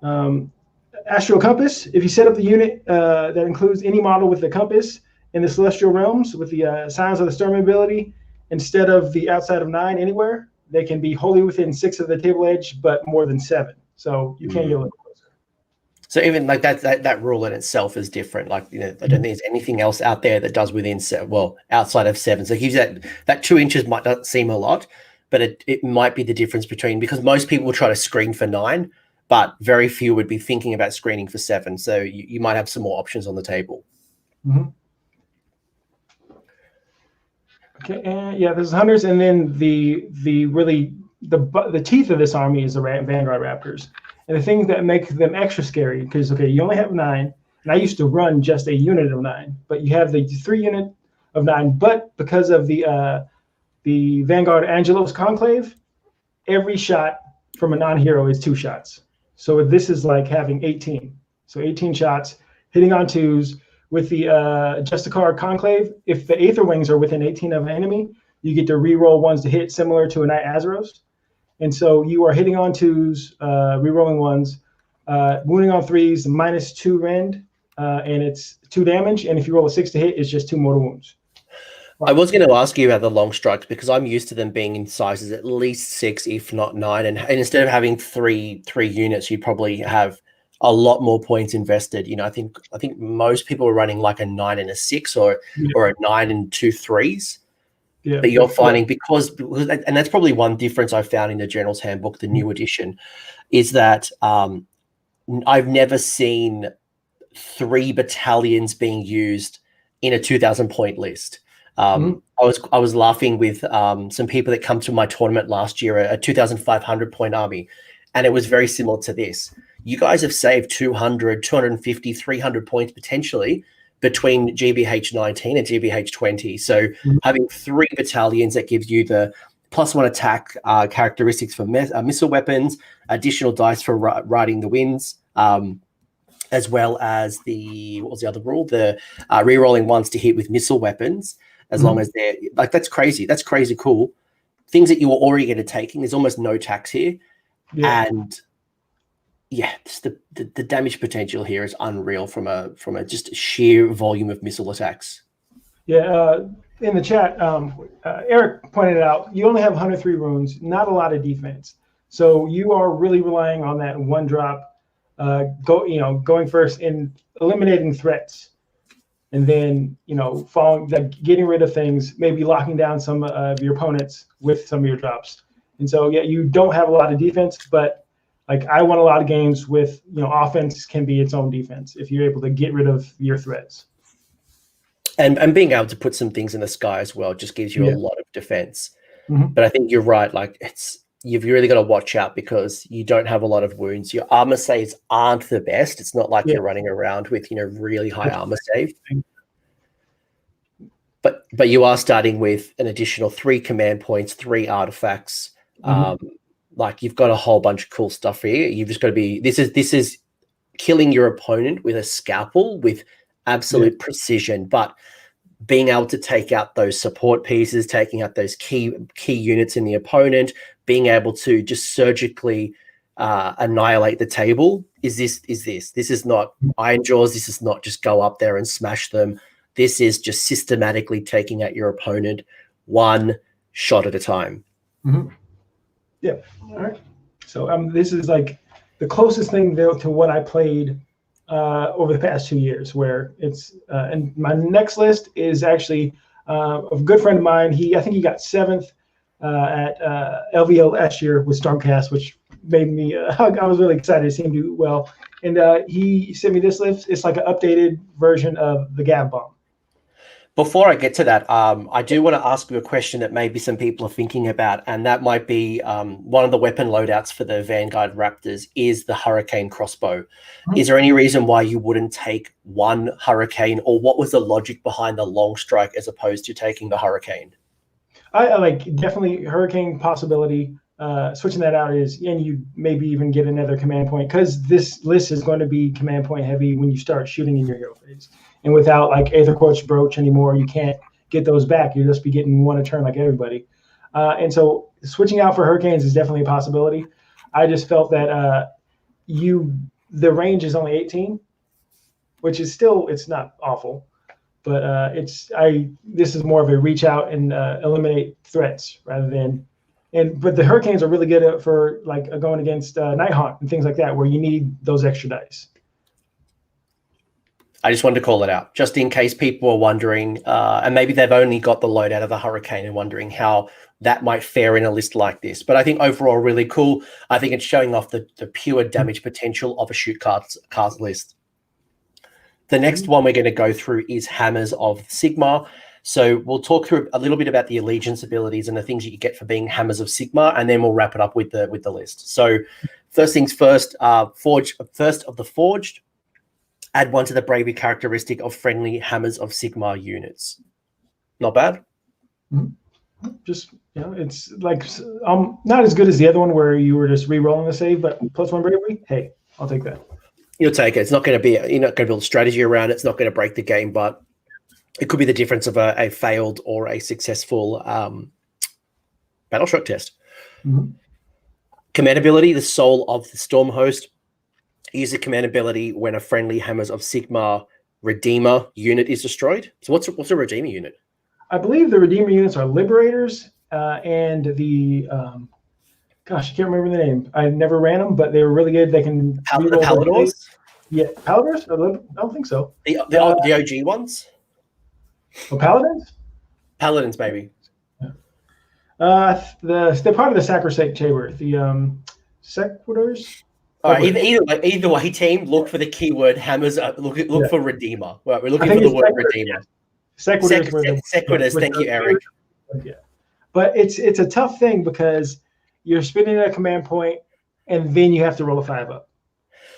Astral Compass. If you set up the unit that includes any model with the compass in the Celestial Realms with the Signs of the Storm ability, instead of the outside of 9 anywhere, they can be wholly within 6 of the table edge, but more than 7. So you can get a little closer. So even like that rule in itself is different. I don't think there's anything else out there that does within 7. Well, outside of 7. So it gives that 2 inches might not seem a lot, but it might be the difference between, because most people will try to screen for 9, but very few would be thinking about screening for 7. So you might have some more options on the table. Mm-hmm. Okay, and there's Hunters, and then the teeth of this army is the Vanguard Raptors. And the things that make them extra scary, because, you only have 9, and I used to run just a unit of 9, but you have the 3 unit of 9, but because of the Vanguard Angelos Conclave, every shot from a non-hero is 2 shots. So this is like having 18. So 18 shots, hitting on 2s. With the Justicar Conclave, if the Aether Wings are within 18 of an enemy, you get to re-roll 1s to hit, similar to a Night Azeros. And so you are hitting on 2s, re-rolling 1s, Wounding on 3s, -2 rend, and it's 2 damage. And if you roll a 6 to hit, it's just 2 mortal wounds. I was going to ask you about the long strikes because I'm used to them being in sizes at least 6, if not 9. And instead of having three units, you probably have a lot more points invested. I think most people are running like a 9 and a 6 or a 9 and 2 3s. Yeah, but you're finding because and that's probably one difference I found in the General's Handbook, the new edition, is that I've never seen 3 battalions being used in a 2,000 point list. I was laughing with some people that come to my tournament last year, a 2,500 point army, and it was very similar to this. You guys have saved 200, 250, 300 points potentially between GBH 19 and GBH 20. So having 3 battalions that gives you the +1 attack characteristics for missile weapons, additional dice for riding the winds, as well as what was the other rule? The re-rolling ones to hit with missile weapons, as long as they're like, that's crazy. That's crazy cool. Things that you were already going to taking. There's almost no tax here. Yeah. And yeah, the damage potential here is unreal from a just sheer volume of missile attacks. Yeah, in the chat, Eric pointed out you only have 103 runes, not a lot of defense. So you are really relying on that 1 drop, going first in eliminating threats, and then getting rid of things, maybe locking down some of your opponents with some of your drops. And so yeah, you don't have a lot of defense, but like I won a lot of games with offense can be its own defense if you're able to get rid of your threats. And being able to put some things in the sky as well just gives you a lot of defense. But I think you're right. Like you've really got to watch out because you don't have a lot of wounds. Your armor saves aren't the best. It's not like you're running around with really high armor save. But you are starting with an additional 3 command points, 3 artifacts. Like you've got a whole bunch of cool stuff here. You've just got to be. This is killing your opponent with a scalpel with absolute precision, but being able to take out those support pieces, taking out those key units in the opponent, being able to just surgically annihilate the table. This is not Iron Jaws. This is not just go up there and smash them. This is just systematically taking out your opponent 1 shot at a time. Yeah. All right. So this is like the closest thing to what I played over the past 2 years, where it's and my next list is actually a good friend of mine. I think he got 7th at LVO last year with Stormcast, which made me I was really excited to see him do well. And he sent me this list. It's like an updated version of the Gav Bomb. Before I get to that, I do want to ask you a question that maybe some people are thinking about, and that might be one of the weapon loadouts for the Vanguard Raptors is the Hurricane crossbow. Is there any reason why you wouldn't take 1 Hurricane, or what was the logic behind the long strike as opposed to taking the Hurricane? I like definitely Hurricane possibility. Switching that out and you maybe even get another command point, because this list is going to be command point heavy when you start shooting in your hero phase. And without like Aether Quartz Brooch anymore, you can't get those back. You'll just be getting 1 a turn like everybody. And so switching out for Hurricanes is definitely a possibility. I just felt that the range is only 18, which is still, it's not awful, but this is more of a reach out and eliminate threats rather than. But the Hurricanes are really good for like going against Nighthawk and things like that, where you need those extra dice. I just wanted to call it out, just in case people are wondering, and maybe they've only got the loadout of the Hurricane and wondering how that might fare in a list like this. But I think overall really cool. I think it's showing off the pure damage potential of a Shootcast list. The next one we're going to go through is Hammers of Sigmar. So we'll talk through a little bit about the allegiance abilities and the things you get for being Hammers of Sigmar, and then we'll wrap it up with the list. So first things first, first of the Forged. Add 1 to the bravery characteristic of friendly Hammers of Sigmar units. Not bad. Just it's like not as good as the other one where you were just re-rolling the save, but +1 bravery. Hey, I'll take that. You'll take it. It's not going to be. You're not going to build strategy around it. It's not going to break the game, but it could be the difference of a failed or a successful battle shock test. Command ability: the Soul of the Storm Host. Use the command ability when a friendly Hammers of Sigmar Redeemer unit is destroyed. So what's a Redeemer unit? I believe the Redeemer units are Liberators and the gosh, I can't remember the name. I never ran them, but they were really good. They can The Paladors? Yeah, Paladors? I don't think so. The OG ones? Oh, Paladins? Paladins, baby. They're part of the Sacrosanct Chamber. The Sequitors? All right, either way, team, look for the keyword Hammers. Look for Redeemer. Right, we're looking for the word Redeemer. Sequitors. Thank you, Eric. Yeah, but it's a tough thing because you're spinning a command point, and then you have to roll a 5-up.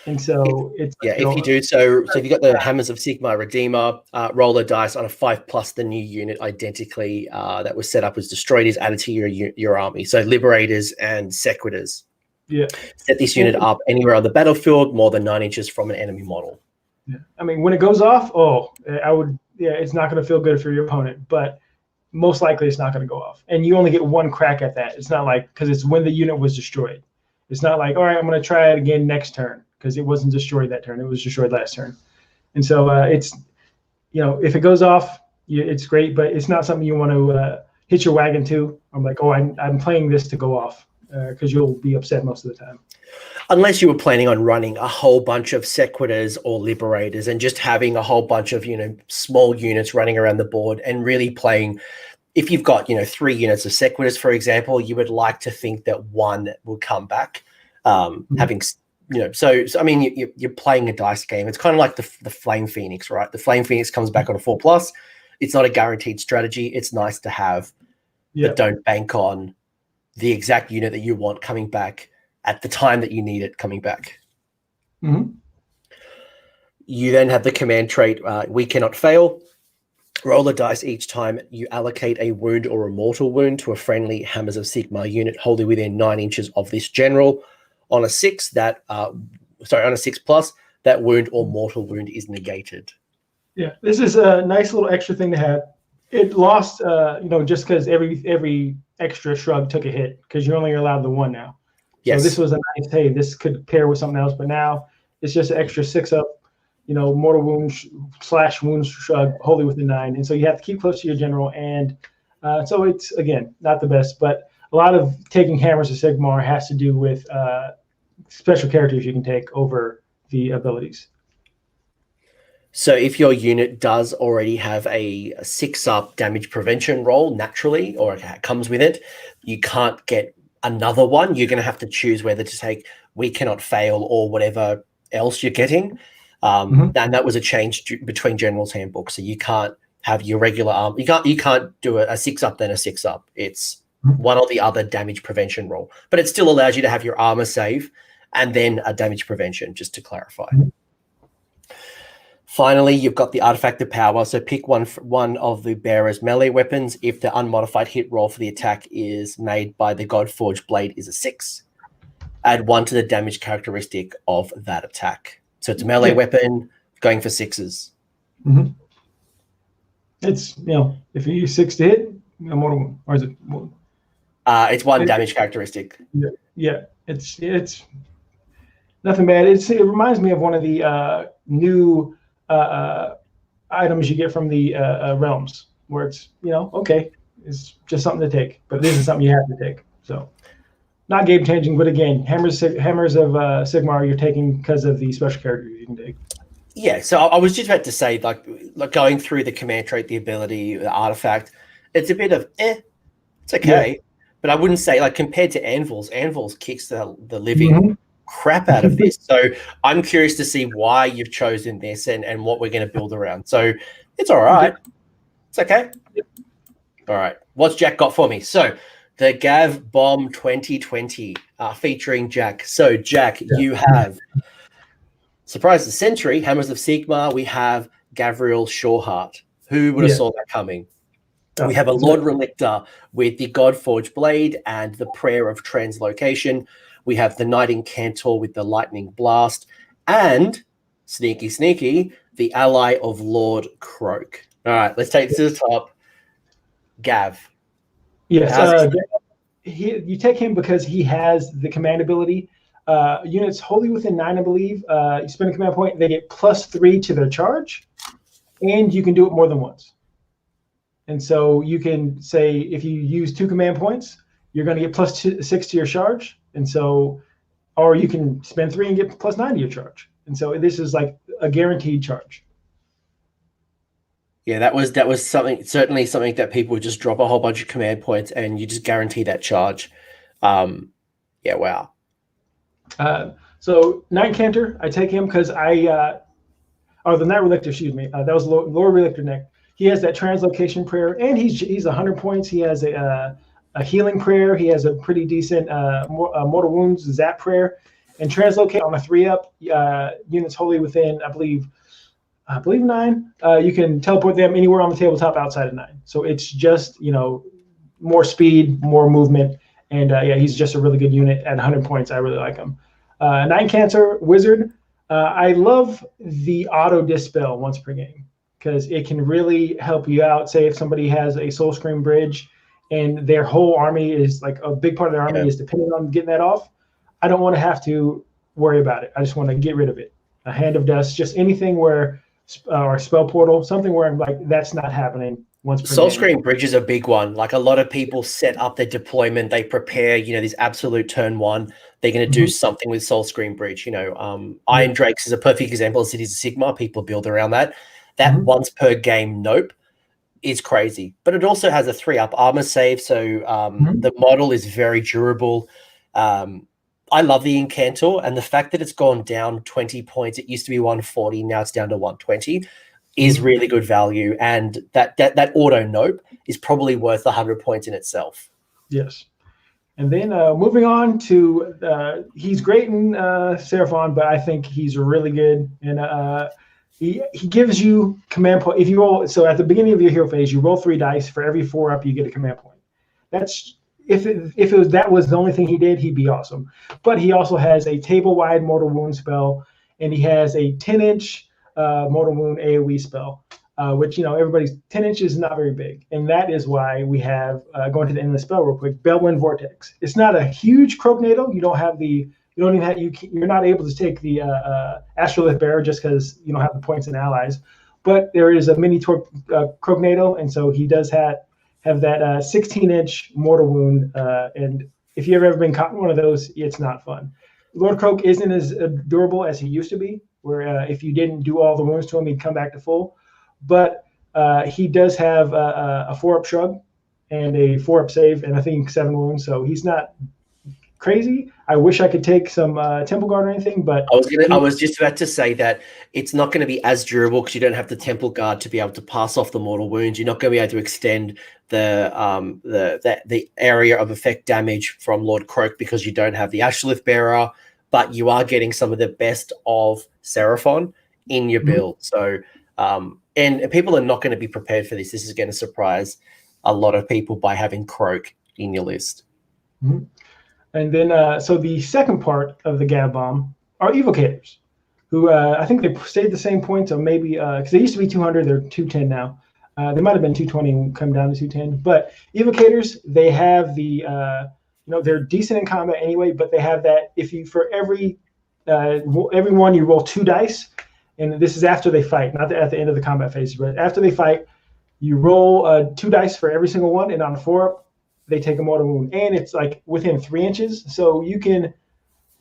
And so if you do so if you got the Hammers of Sigmar Redeemer, roll a dice on a 5+ the new unit identically that was set up as destroyed is added to your army. So Liberators and Sequitors. Yeah. Set this unit up anywhere on the battlefield more than 9 inches from an enemy model. Yeah. I mean, when it goes off, it's not going to feel good for your opponent, but most likely it's not going to go off. And you only get one crack at that. It's not like, because it's when the unit was destroyed. It's not like, all right, I'm going to try it again next turn, because it wasn't destroyed that turn. It was destroyed last turn. And so it's, if it goes off, it's great, but it's not something you want to hitch your wagon to. I'm like, oh, I'm playing this to go off, because you'll be upset most of the time. Unless you were planning on running a whole bunch of Sequitors or Liberators and just having a whole bunch of, small units running around the board and really playing. If you've got, 3 units of Sequitors, for example, you would like to think that one will come back. Having, so I mean, you're playing a dice game. It's kind of like the Flame Phoenix, right? The Flame Phoenix comes back on a 4+. It's not a guaranteed strategy. It's nice to have, but don't bank on the exact unit that you want coming back at the time that you need it coming back. Mm-hmm. You then have the command trait, we cannot fail. Roll a dice each time you allocate a wound or a mortal wound to a friendly Hammers of Sigmar unit wholly within 9 inches of this general. On a 6, on a 6+, that wound or mortal wound is negated. Yeah, this is a nice little extra thing to have. It lost, just because every extra shrug took a hit, because you're only allowed the 1 now. Yes. So this was a nice, hey, this could pair with something else, but now it's just an extra 6-up, mortal wound / wound shrug wholly within 9. And so you have to keep close to your general. And so it's, again, not the best, but a lot of taking Hammers of Sigmar has to do with special characters you can take over the abilities. So if your unit does already have a 6-up damage prevention roll naturally, or it comes with it, you can't get another one. You're going to have to choose whether to take we cannot fail or whatever else you're getting. And that was a change between General's Handbook. So you can't have your regular arm. You can't do a 6-up then a 6-up. It's one or the other damage prevention roll. But it still allows you to have your armor save and then a damage prevention, just to clarify. Finally, you've got the Artifact of Power. So pick one of the bearer's melee weapons. If the unmodified hit roll for the attack is made by the Godforged Blade is a 6, add 1 to the damage characteristic of that attack. So it's a melee weapon going for 6s. Mm-hmm. It's, if you use 6 to hit, mortal wound, or is it? It's 1 damage characteristic. Yeah. It's nothing bad. It reminds me of one of the new items you get from the realms, where it's okay, it's just something to take, but this is something you have to take. So not game changing, but again, hammers of Sigmar you're taking because of the special characters you can take. Yeah, so I was just about to say, like going through the command trait, the ability, the artifact, it's a bit of it's okay, but I wouldn't say, like, compared to Anvil's kicks the living crap out of this. So I'm curious to see why you've chosen this and what we're going to build around. So it's all right. It's okay. All right. What's Jack got for me? So the Gav Bomb 2020 featuring Jack. So Jack, you have Surprise the Century, Hammers of Sigmar. We have Gavriel Shoreheart. Who would have saw that coming? We have a Lord Relictor with the Godforged Blade and the Prayer of Translocation. We have the Knight Incantor with the Lightning Blast. And, sneaky, the ally of Lord Croak. All right, let's take this to the top. Gav. Yes, you take him because he has the command ability Units wholly within 9, I believe. You spend a command point, they get +3 to their charge, and you can do it more than once. And so you can say if you use 2 command points, you're going to get +6 to your charge, and so, or you can spend 3 and get +9 to your charge. And so this is like a guaranteed charge. Yeah, that was certainly something that people would just drop a whole bunch of command points and you just guarantee that charge. Yeah, wow. So Knight Cantor, I take him because the Knight Relictor, excuse me. That was Lord Relictor Nick. He has that translocation prayer, and he's 100 points. He has a healing prayer. He has a pretty decent mortal wounds zap prayer, and translocate on a 3-up. Units wholly within, I believe 9. You can teleport them anywhere on the tabletop outside of 9. So it's just more speed, more movement, and yeah, he's just a really good unit at 100 points. I really like him. 9 Cancer Wizard. I love the auto dispel once per game because it can really help you out. Say if somebody has a Soul Scream Bridge and their whole army is like a big part of their army is dependent on getting that off, I don't want to have to worry about it. I just want to get rid of it. A Hand of Dust, just anything where, or Spell Portal, something where I'm like, that's not happening once per Soul game. Scream Bridge is a big one. Like a lot of people set up their deployment, they prepare, this absolute turn 1. They're going to do something with Soul Scream Bridge. Iron Drakes is a perfect example of Cities of Sigmar. People build around that. That once per game nope is crazy. But it also has a 3-up armor save, so the model is very durable. I love the Incantor, and the fact that it's gone down 20 points, it used to be 140, now it's down to 120, is really good value. And that auto nope is probably worth 100 points in itself. Yes. And then moving on to, he's great in Seraphon, but I think he's really good. And he gives you command point. If you roll, so at the beginning of your hero phase, you roll 3 dice. For every 4-up, you get a command point. That's that was the only thing he did, he'd be awesome. But he also has a table-wide mortal wound spell, and he has a 10-inch mortal wound AoE spell, which everybody's 10 inches is not very big, and that is why we have going to the end of the spell real quick. Bellwind Vortex. It's not a huge Croaknado. You're not able to take the Astrolith Bearer just because you don't have the points and allies. But there is a mini Croaknado, and so he does have that 16-inch mortal wound. And if you've ever been caught in one of those, it's not fun. Lord Croak isn't as durable as he used to be, where if you didn't do all the wounds to him, he'd come back to full. But he does have a 4-up shrug and a 4-up save, and I think 7 wounds. So he's not crazy. I wish I could take some Temple Guard or anything, but I was just about to say that it's not going to be as durable because you don't have the Temple Guard to be able to pass off the mortal wounds. You're not going to be able to extend the area of effect damage from Lord Croak because you don't have the Astrolith Bearer, but you are getting some of the best of Seraphon in your build. So and people are not going to be prepared for this. This is going to surprise a lot of people by having Croak in your list. And then, so the second part of the Gab Bomb are Evocators, who I think they stayed the same points, or maybe because they used to be 200, they're 210 now. They might have been 220 and come down to 210. But Evocators, they have the, they're decent in combat anyway, but they have that for every one you roll 2 dice, and this is after they fight, not at the end of the combat phase, but after they fight, you roll 2 dice for every single one, and on a 4-up, they take a mortal wound, and it's like within 3 inches. So you can,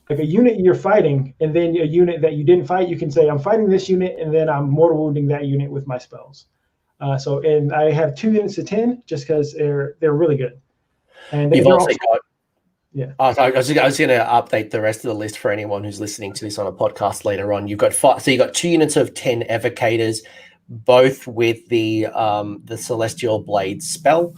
like a unit you're fighting, and then a unit that you didn't fight, you can say, I'm fighting this unit, and then I'm mortal wounding that unit with my spells. And I have 2 units of 10 just because they're really good. And you've also got. Yeah. I was going to update the rest of the list for anyone who's listening to this on a podcast later on. You've got 5, so you've got 2 units of 10 Evocators, both with the Celestial Blade spell.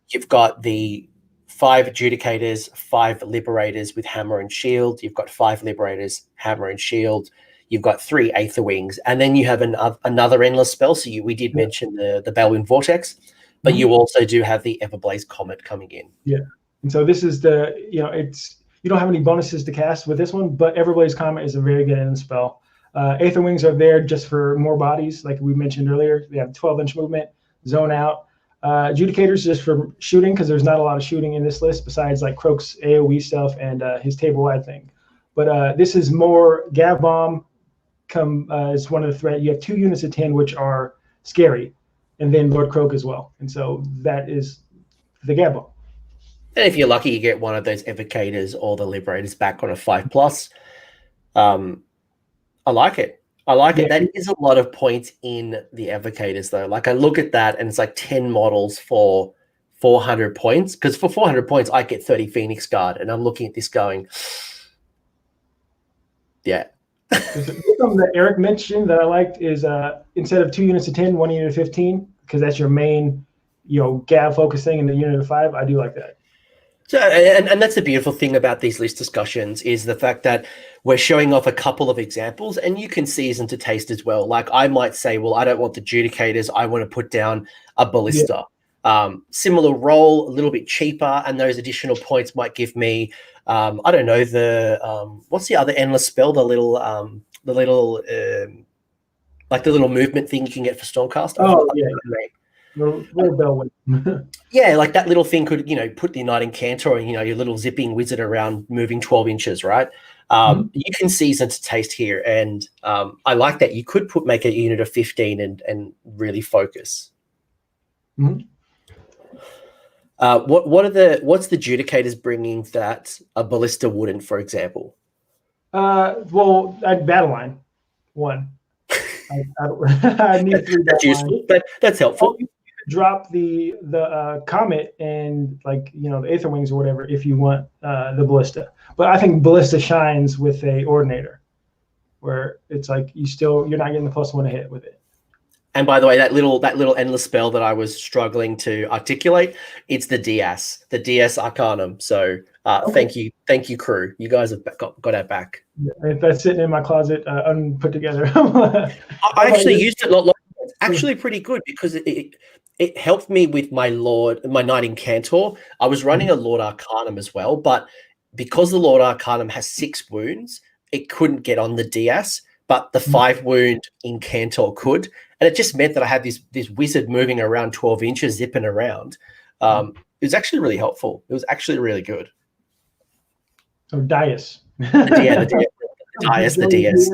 You've got the 5 Adjudicators, 5 Liberators with Hammer and Shield. You've got 5 Liberators, Hammer and Shield. You've got 3 Aether Wings. And then you have another endless spell. So we did mention the Bellwind Vortex, but you also do have the Everblaze Comet coming in. Yeah. And so this is you don't have any bonuses to cast with this one, but Everblaze Comet is a very good end spell. Aether Wings are there just for more bodies, like we mentioned earlier. They have 12-inch movement, zone out. Adjudicators just for shooting, because there's not a lot of shooting in this list besides like Croak's AoE stuff and his table-wide thing. But this is more Gav Bomb is one of the threat. You have 2 units of 10, which are scary, and then Lord Croak as well. And so that is the Gav Bomb. And if you're lucky, you get one of those Evocators or the Liberators back on a 5+. I like it. I like it. That is a lot of points in the Evocators, though. Like, I look at that, and it's like 10 models for 400 points. Because for 400 points, I get 30 Phoenix Guard, and I'm looking at this going, yeah. Something that Eric mentioned that I liked is instead of 2 units of 10, 1 unit of 15, because that's your main, Gav focus thing in the unit of 5. I do like that. So, and that's the beautiful thing about these list discussions is the fact that we're showing off a couple of examples, and you can season to taste as well. Like, I might say, well, I don't want the Judicators. I want to put down a Ballista. Yeah. Similar role, a little bit cheaper, and those additional points might give me, I don't know, the what's the other endless spell? The little like the little movement thing you can get for Stormcast. Oh, yeah. Little bell. Yeah, like that little thing could, put the Knight Incantor or, your little zipping wizard around moving 12 inches, right? You can season to taste here, and I like that. You could make a unit of 15 and really focus. Mm-hmm. What's the Judicators bringing that a Ballista wouldn't, for example? Well, I'd battle line 1. I need 3 that's useful, but that's helpful. Drop the Comet and the Aether Wings or whatever if you want the Ballista. But I think Ballista shines with a Ordinator, where it's like you're not getting the +1 to hit with it. And by the way, that little endless spell that I was struggling to articulate, it's the DS Arcanum. So okay. Thank you, crew. You guys have got our back. Yeah, that's sitting in my closet, unput together. I actually used it a lot. It's actually pretty good because it helped me with my Knight Incantor. I was running a Lord Arcanum as well, but because the Lord Arcanum has 6 wounds, it couldn't get on the DS, but the 5 wound Incantor could. And it just meant that I had this wizard moving around 12 inches, zipping around. It was actually really helpful. It was actually really good. So Dias. The DS.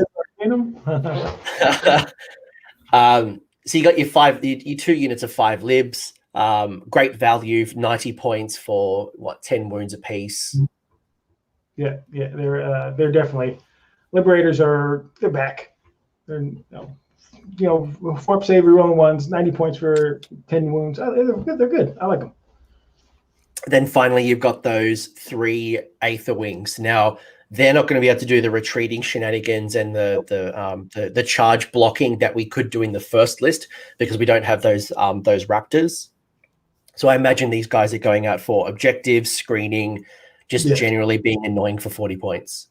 So you got your 2 units of 5 libs. Great value, 90 points for 10 wounds apiece. Yeah, they're definitely Liberators they're back. They're Forp save rerolling 1s, 90 points for 10 wounds. They're good. I like them. Then finally, you've got those 3 Aether Wings. Now, they're not going to be able to do the retreating shenanigans and the charge blocking that we could do in the first list because we don't have those Raptors. So I imagine these guys are going out for objectives, screening, just generally being annoying for 40 points.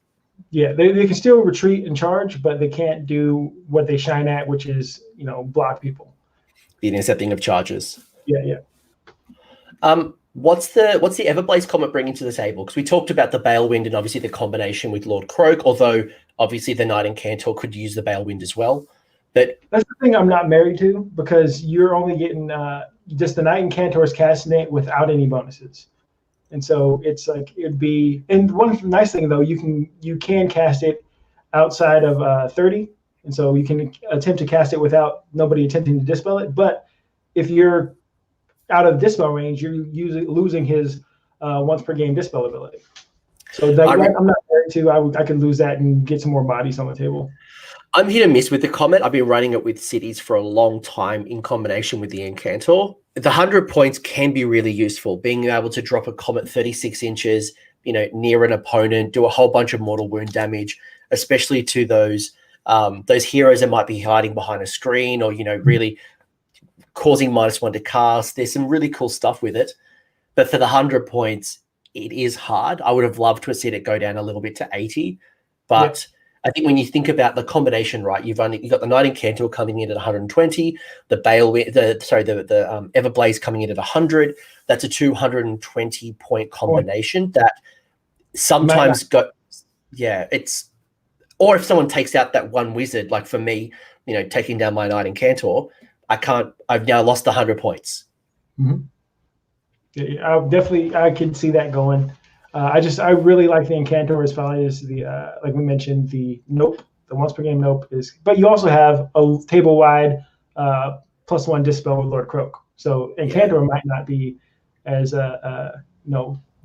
Yeah, they can still retreat and charge, but they can't do what they shine at, which is, block people. The intercepting of charges. Yeah. What's the Everblaze Comet bringing to the table? Because we talked about the Balewind and obviously the combination with Lord Croak, although obviously the Knight Incantor could use the Balewind as well. But that's the thing I'm not married to, because you're only getting just the Knight Incantor is casting it without any bonuses. And so it's like it'd be, and one nice thing though, you can cast it outside of 30, and so you can attempt to cast it without nobody attempting to dispel it. But if you're out of dispel range, you're usually losing his once per game dispel ability. So I'm not married to. I could lose that and get some more bodies on the table. I'm hit and miss with the Comet. I've been running it with cities for a long time in combination with the Incantor. The 100 points can be really useful, being able to drop a Comet 36 inches, near an opponent, do a whole bunch of mortal wound damage, especially to those heroes that might be hiding behind a screen or, really causing -1 to cast. There's some really cool stuff with it. But for the 100 points, it is hard. I would have loved to have seen it go down a little bit to 80, but I think when you think about the combination, right, you've got the Knight Incantor coming in at 120, the Everblaze coming in at 100. That's a 220 point combination that sometimes or if someone takes out that one wizard, like for me, taking down my Knight Incantor, I've now lost 100 points. Mm-hmm. Yeah, I can see that going. I really like the Incantor as far as the like we mentioned, the Nope, the once per game Nope is. But you also have a table wide +1 Dispel with Lord Croak. So Incantor might not be as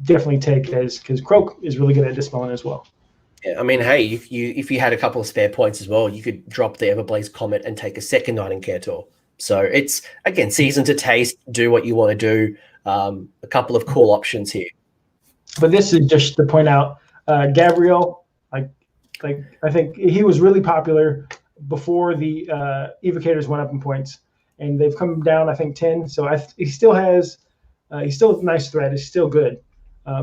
definitely take as because Croak is really good at dispelling as well. Yeah, I mean, hey, if you had a couple of spare points as well, you could drop the Everblaze Comet and take a second Night Incantor. So it's again season to taste. Do what you want to do. A couple of cool options here. But this is just to point out, Gabriel. Like I think he was really popular before the Evocators went up in points, and they've come down I think 10. So he still has he's still a nice threat. He's still good.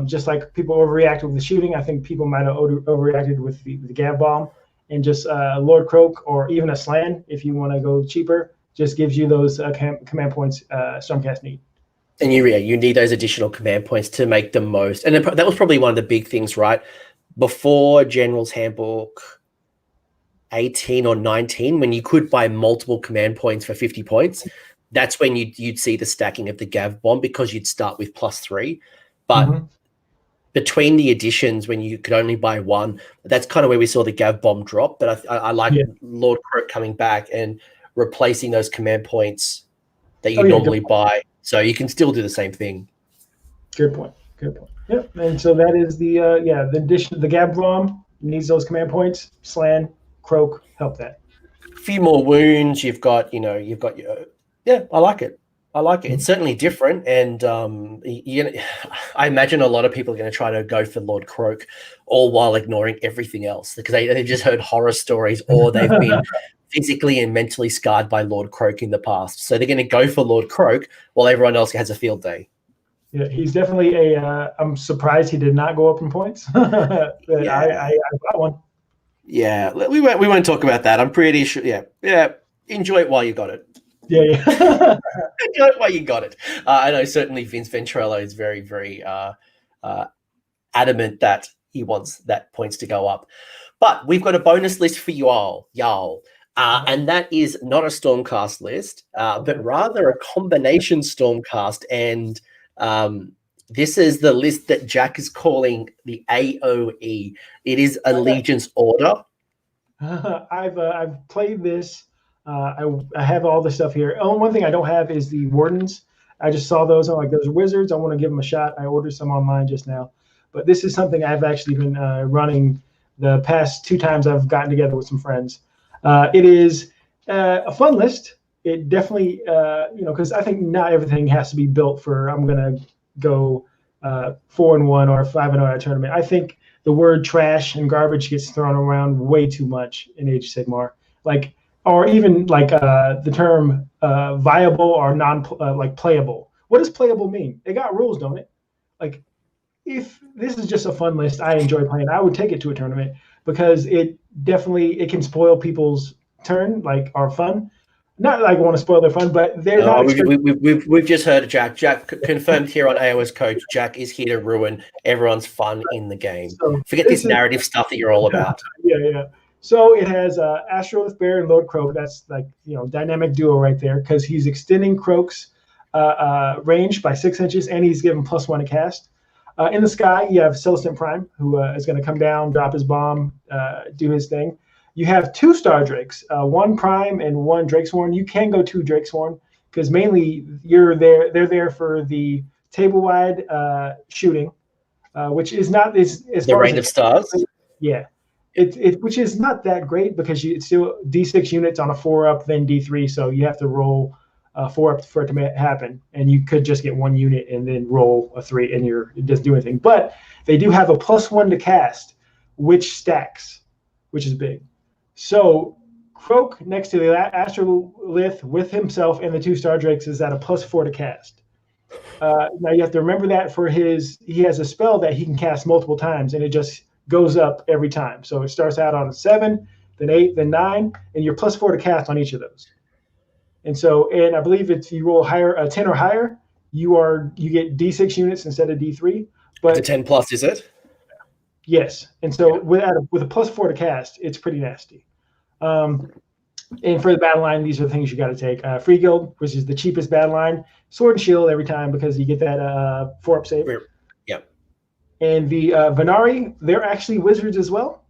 Just like people overreacted with the shooting, I think people might have overreacted with the Gav Bomb, and just Lord Croak or even a Slan if you want to go cheaper just gives you those command points Stormcast need. And you need those additional command points to make the most. And that was probably one of the big things, right? Before General's Handbook 18 or 19, when you could buy multiple command points for 50 points, that's when you'd see the stacking of the Gav Bomb because you'd start with +3. But between the editions, when you could only buy one, that's kind of where we saw the Gav Bomb drop. But I like Lord Croak coming back and replacing those command points that you normally buy. So you can still do the same thing. Good point. Yep. And so that is the addition. The Gav Bomb needs those command points. Slan, Croak, help that. A few more wounds. You've got your. Yeah, I like it. It's certainly different, and I imagine a lot of people are going to try to go for Lord Croak, all while ignoring everything else because they just heard horror stories or they've been physically and mentally scarred by Lord Croak in the past. So they're going to go for Lord Croak while everyone else has a field day. Yeah, he's definitely I'm surprised he did not go up in points. I got one. Yeah, we won't talk about that. I'm pretty sure. Yeah. Enjoy it while you got it. Yeah. Enjoy it while you got it. I know certainly Vince Ventrello is very, very adamant that he wants that points to go up. But we've got a bonus list for y'all. And that is not a Stormcast list, but rather a combination Stormcast. And this is the list that Jack is calling the AOE. It is Allegiance Order. I've played this. I have all the stuff here. Oh, one thing I don't have is the Wardens. I just saw those. I'm like, those are wizards. I want to give them a shot. I ordered some online just now. But this is something I've actually been running the past 2 times I've gotten together with some friends. It is a fun list. It definitely, because I think not everything has to be built for I'm going to go 4-1 or 5-0 at a tournament. I think the word trash and garbage gets thrown around way too much in Age of Sigmar. Or even the term viable or playable. What does playable mean? It got rules, don't it? If this is just a fun list, I enjoy playing. I would take it to a tournament because it can spoil people's turn, or fun. Not want to spoil their fun, but they're not. We've just heard Jack. Jack confirmed here on AOS Coach. Jack is here to ruin everyone's fun in the game. So forget this narrative stuff that you're all about. Yeah. So it has Astrolith Bear and Lord Croak. That's dynamic duo right there because he's extending Croak's range by 6 inches and he's given +1 to cast. In the sky, you have Celestant Prime who is going to come down, drop his bomb, do his thing. You have 2 Star Drakes, 1 Prime and 1 Drakesworn. You can go 2 Drakesworn because mainly they're there for the table-wide shooting, which is not as the Rain of Stars. Yeah. Which is not that great because it's still D6 units on a 4-up, then D3, so you have to roll 4-up for it to happen. And you could just get 1 unit and then roll a 3, and it doesn't do anything. But they do have a +1 to cast, which stacks, which is big. So Croak next to the Astrolith with himself and the 2 Star Drakes is at a +4 to cast. Now you have to remember that he has a spell that he can cast multiple times, and it just goes up every time. So it starts out on a 7, then 8, then 9, and you're +4 to cast on each of those. And I believe if you roll higher, a 10 or higher, you get D6 units instead of D3. But the 10+, is it? Yes. And so with a +4 to cast, it's pretty nasty. And for the battle line, these are the things you got to take. Free Guild, which is the cheapest battle line. Sword and Shield every time because you get that 4-up save. Yep. And the Venari, they're actually wizards as well.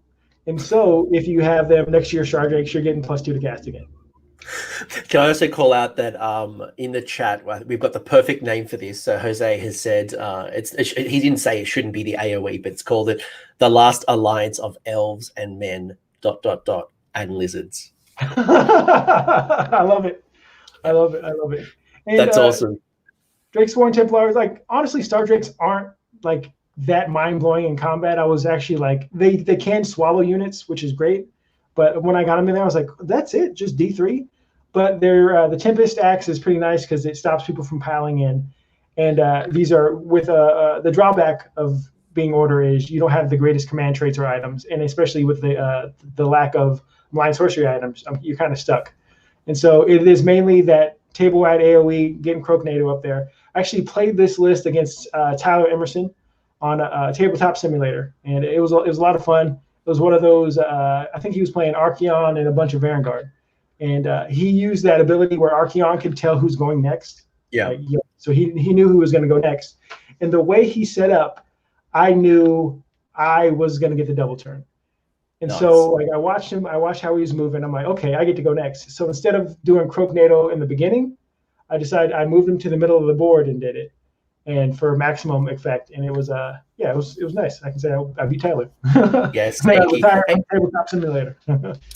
And so if you have them next to your Star Drakes, you're getting +2 to cast again. Can I also call out that in the chat we've got the perfect name for this? So Jose has said he didn't say it shouldn't be the AOE, but it's called it the Last Alliance of Elves and Men ... and Lizards. I love it. And, that's awesome. Drakesworn Templars, like honestly, Star Drakes aren't like that mind blowing in combat. I was actually like they can swallow units, which is great. But when I got them in there, I was like, that's it, just D3. But they're the Tempest Axe is pretty nice because it stops people from piling in. And these are with the drawback of being order is you don't have the greatest command traits or items, and especially with the lack of blind sorcery items, you're kind of stuck. And so it is mainly that table-wide AOE, getting Croaknado up there. I actually played this list against Tyler Emerson on a tabletop simulator, and it was a lot of fun. It was one of those, I think he was playing Archeon and a bunch of Vanguard. And he used that ability where Archeon could tell who's going next. Yeah. So he knew who was going to go next. And the way he set up, I knew I was going to get the double turn. And nice. So like I watched him, I watched how he was moving. I'm like, okay, I get to go next. So instead of doing Croaknado in the beginning, I decided I moved him to the middle of the board and did it, and for maximum effect. And it was it was nice. I can say I beat Tyler. Yes, thank you. Tabletop simulator.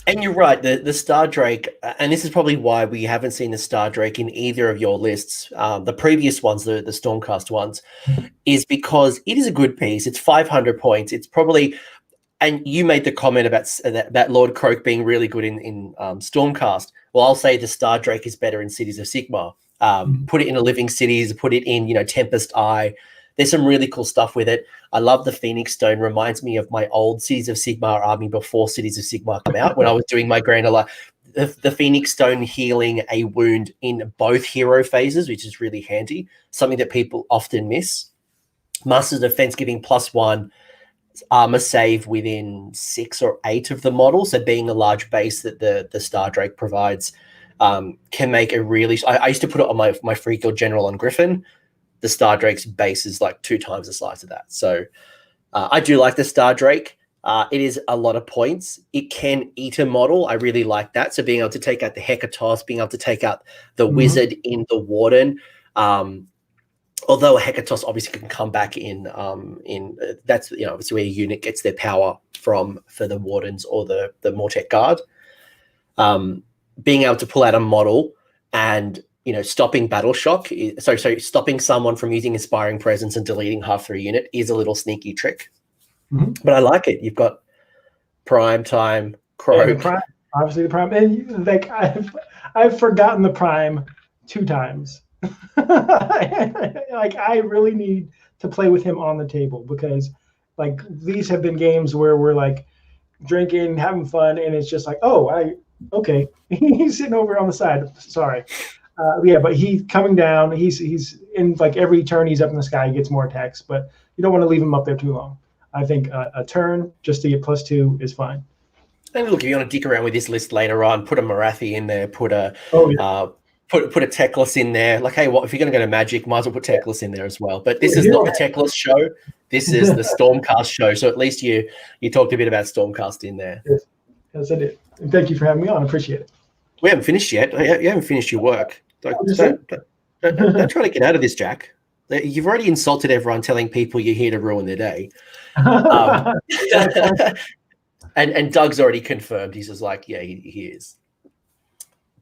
And you're right. The Star Drake, and this is probably why we haven't seen the Star Drake in either of your lists. The previous ones, the Stormcast ones, is because it is a good piece. It's 500 points. It's probably. And you made the comment about that Lord Croak being really good in Stormcast. Well, I'll say the Star Drake is better in Cities of Sigmar. Put it in a Living Cities, put it in, Tempest Eye. There's some really cool stuff with it. I love the Phoenix Stone. Reminds me of my old Cities of Sigmar army before Cities of Sigmar come out when I was doing my Granular. The Phoenix Stone healing a wound in both hero phases, which is really handy. Something that people often miss. Master Defense giving +1. Armor save within 6 or 8 of the model. So being a large base that the Star Drake provides can make a really... I used to put it on my Free Guild General on Griffin. The Star Drake's base is like 2 times the size of that. So I do like the Star Drake. It is a lot of points. It can eat a model. I really like that. So being able to take out the Hekatos, being able to take out the Wizard in the Warden, although a Hekatos obviously can come back in that's obviously where a unit gets their power from for the Wardens or the Mortek Guard. Being able to pull out a model and stopping battle shock, stopping someone from using Inspiring Presence and deleting half their unit is a little sneaky trick. But I like it. You've got Prime Time, Croak. Yeah, obviously the Prime, and like I've forgotten the Prime 2 times. Like I really need to play with him on the table, because like these have been games where we're like drinking, having fun, and it's just like, okay, he's sitting over on the side. Sorry, but he's coming down. He's in like every turn he's up in the sky, he gets more attacks, but you don't want to leave him up there too long. I think a turn just to get +2 is fine. And look, if you want to dick around with this list later on, put a Marathi in there, put a Put a Teclis in there. Like, hey, if you're going to go to Magic, might as well put Teclis in there as well. But this is not the Teclis show. This is the Stormcast show. So at least you talked a bit about Stormcast in there. Yes, I did. And thank you for having me on. I appreciate it. We haven't finished yet. You haven't finished your work. Don't try to get out of this, Jack. You've already insulted everyone telling people you're here to ruin their day. And Doug's already confirmed. He's just like, yeah, he is.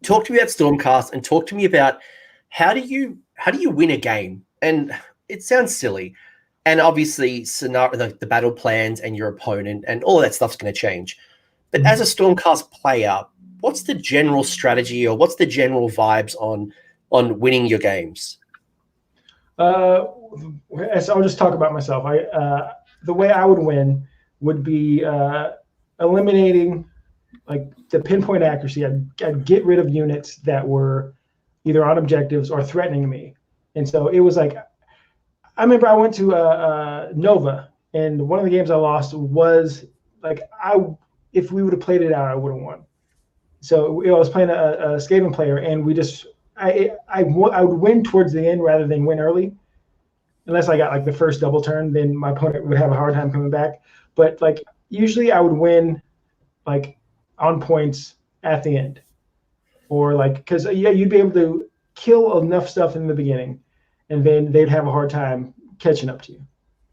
Talk to me about Stormcast and talk to me about how do you win a game? And it sounds silly. And obviously the battle plans and your opponent and all of that stuff's going to change. But as a Stormcast player, what's the general strategy or what's the general vibes on winning your games? So I'll just talk about myself. The way I would win would be eliminating like the pinpoint accuracy. I'd get rid of units that were either on objectives or threatening me. And so it was like, I remember I went to Nova, and one of the games I lost was like, if we would have played it out, I would have won. So I was playing a Skaven player, and I would win towards the end rather than win early. unless I got like the first double turn, then my opponent would have a hard time coming back. But like usually I would win like on points at the end, or like because you'd be able to kill enough stuff in the beginning, and then they'd have a hard time catching up to you.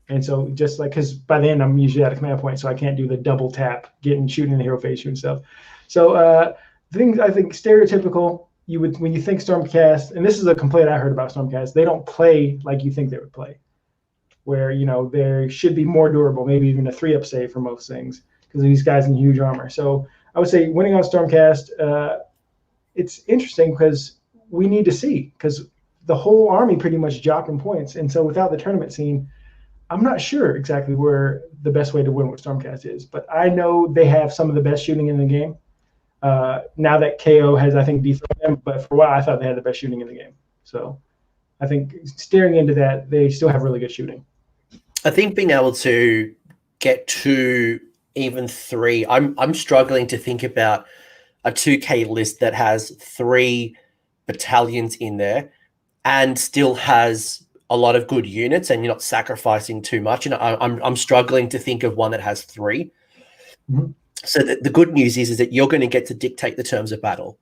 And so just like because by then I'm usually at a command point, so I can't do the double tap, shooting in the hero phase, shooting stuff. So things I think stereotypical. You would when you think Stormcast, and this is a complaint I heard about Stormcast, they don't play like you think they would play, where they should be more durable, maybe even a 3-up save for most things because of these guys in huge armor. So I would say winning on Stormcast, it's interesting because we need to see because the whole army pretty much dropping points, and so without the tournament scene, I'm not sure exactly where the best way to win with Stormcast is, but I know they have some of the best shooting in the game. Now that KO has, I think, dethroned them, but for a while I thought they had the best shooting in the game. So I think staring into that, they still have really good shooting. I think being able to get 2, even 3, I'm struggling to think about a 2K list that has 3 battalions in there and still has a lot of good units and you're not sacrificing too much. And I'm struggling to think of one that has 3. Mm-hmm. So the good news is that you're going to get to dictate the terms of battle.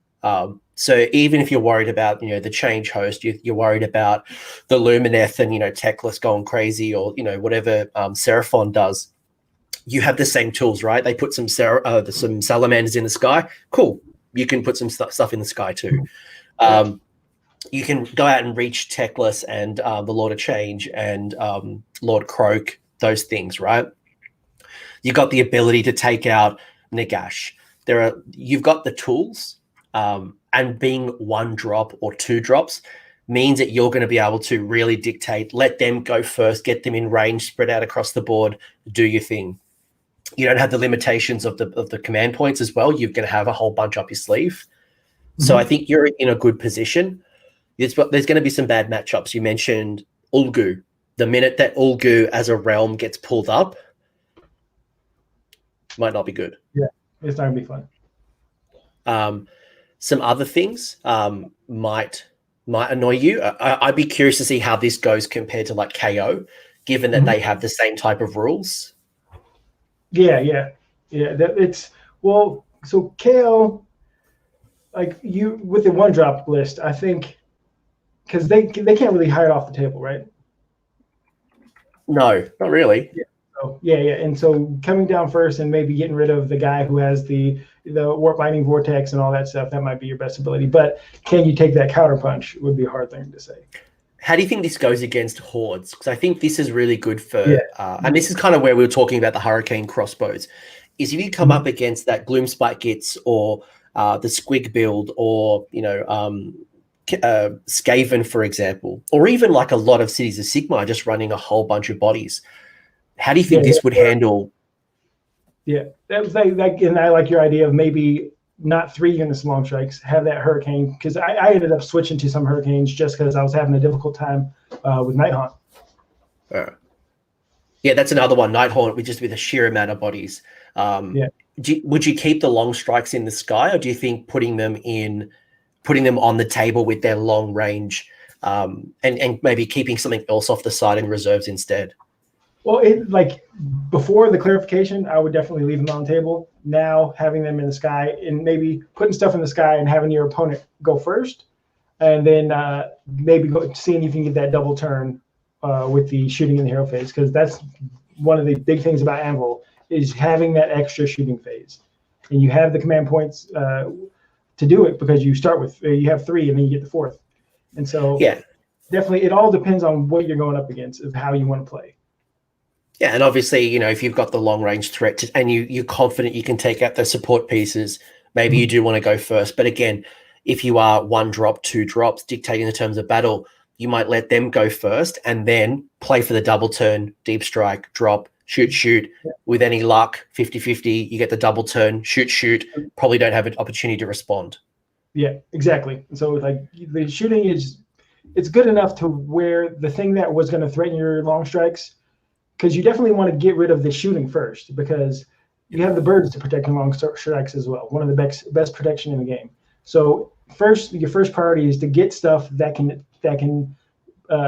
So even if you're worried about, the change host, you're worried about the Lumineth and, Teclis going crazy or, whatever Seraphon does, you have the same tools, right? They put some salamanders in the sky. Cool. You can put some stuff in the sky too. You can go out and reach Teclis and the Lord of Change and Lord Croak, those things, right? You've got the ability to take out Nagash. You've got the tools, and being 1 drop or 2 drops means that you're going to be able to really dictate, let them go first, get them in range, spread out across the board, do your thing. You don't have the limitations of the command points as well. You're going to have a whole bunch up your sleeve. Mm-hmm. So I think you're in a good position. There's going to be some bad matchups. You mentioned Ulgu. The minute that Ulgu as a realm gets pulled up, might not be good. Yeah, it's not going to be fun. Some other things might annoy you. I'd be curious to see how this goes compared to like KO, given that they have the same type of rules. Yeah. So KO, like you with the 1-drop list, I think, because they can't really hide off the table, right? No, not really. Yeah. So, yeah. And so coming down first and maybe getting rid of the guy who has the warp lightning vortex and all that stuff, that might be your best ability. But can you take that counterpunch would be a hard thing to say. How do you think this goes against hordes? Because I think this is really good for, and this is kind of where we were talking about the hurricane crossbows, is if you come up against that Gloomspite Gits or the Squig build or, Skaven, for example, or even like a lot of Cities of Sigmar just running a whole bunch of bodies. How do you think this would handle? Yeah, that was and I like your idea of maybe not 3 units long strikes, have that hurricane, because I ended up switching to some hurricanes just because I was having a difficult time with Nighthaunt. Yeah, that's another one. Nighthaunt with a sheer amount of bodies. Would you keep the long strikes in the sky, or do you think putting them on the table with their long range, and maybe keeping something else off the side in reserves instead? Well, before the clarification, I would definitely leave them on the table. Now having them in the sky and maybe putting stuff in the sky and having your opponent go first, and then maybe seeing if you can get that double turn with the shooting in the hero phase, because that's one of the big things about Anvil is having that extra shooting phase, and you have the command points to do it because you start with you have 3 and then you get the 4th, and so definitely it all depends on what you're going up against of how you want to play. Yeah, and obviously, if you've got the long-range threat and you're confident you can take out the support pieces, maybe you do want to go first. But again, if you are 1 drop, 2 drops, dictating the terms of battle, you might let them go first and then play for the double turn, deep strike, drop, shoot. With any luck, 50-50, you get the double turn, shoot, probably don't have an opportunity to respond. Yeah, exactly. So the shooting it's good enough to where the thing that was going to threaten your long strikes, because you definitely want to get rid of the shooting first, because you have the birds to protect your long strikes as well. One of the best protection in the game. So your first priority is to get stuff that can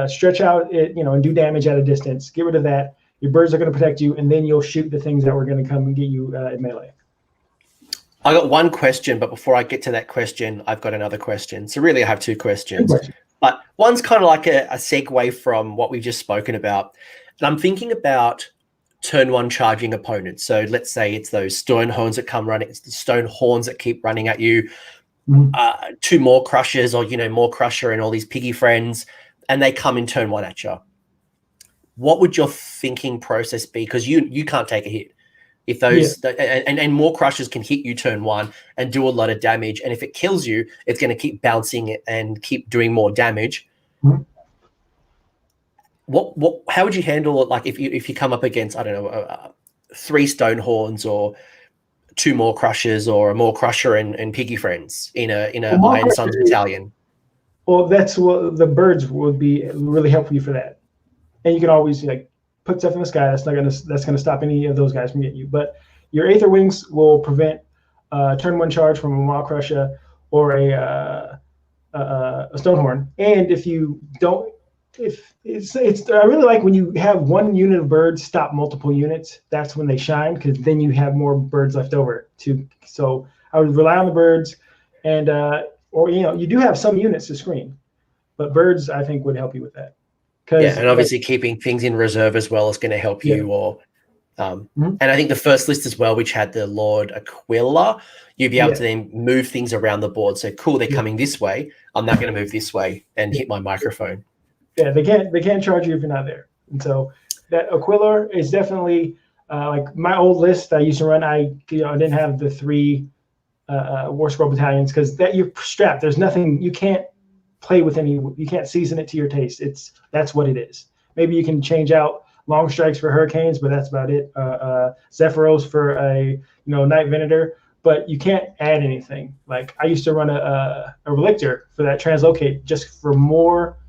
stretch out it, and do damage at a distance. Get rid of that. Your birds are going to protect you, and then you'll shoot the things that were going to come and get you in melee. I got one question, but before I get to that question, I've got another question. So really I have two questions. But one's kind of like a segue from what we've just spoken about. And I'm thinking about turn one charging opponents. So let's say it's those stone horns that come running, stone horns that keep running at you, two more crushers or, more crusher and all these piggy friends, and they come in turn one at you. What would your thinking process be? Because you can't take a hit. If those and more crushers can hit you turn one and do a lot of damage, and if it kills you, it's going to keep bouncing and keep doing more damage. How would you handle it? Like if you come up against, I don't know, 3 stone horns or 2 more crushers or a more crusher and piggy friends in a Iron Sons battalion? Well, that's what the birds would be really helpful you for that, and you can always put stuff in the sky. That's gonna stop any of those guys from getting you. But your Aether Wings will prevent turn one charge from a Maw Crusher or a Stonehorn. And if you don't, I really like when you have one unit of birds stop multiple units. That's when they shine, because then you have more birds left over. So I would rely on the birds, and or you do have some units to screen, but birds I think would help you with that. And obviously keeping things in reserve as well is going to help you. Or, and I think the first list as well, which had the Lord Aquila, you'd be able to then move things around the board. So cool, they're coming this way. I'm not going to move this way and hit my microphone. Yeah, they can't charge you if you're not there. And so that Aquila is definitely like my old list I used to run. I didn't have the 3 War Scroll battalions because that you're strapped. There's nothing you can't play with you can't season it to your taste. That's what it is. Maybe you can change out long strikes for hurricanes, but that's about it. Zephyros for a Night Venator, but you can't add anything. Like I used to run a Relictor for that translocate just for more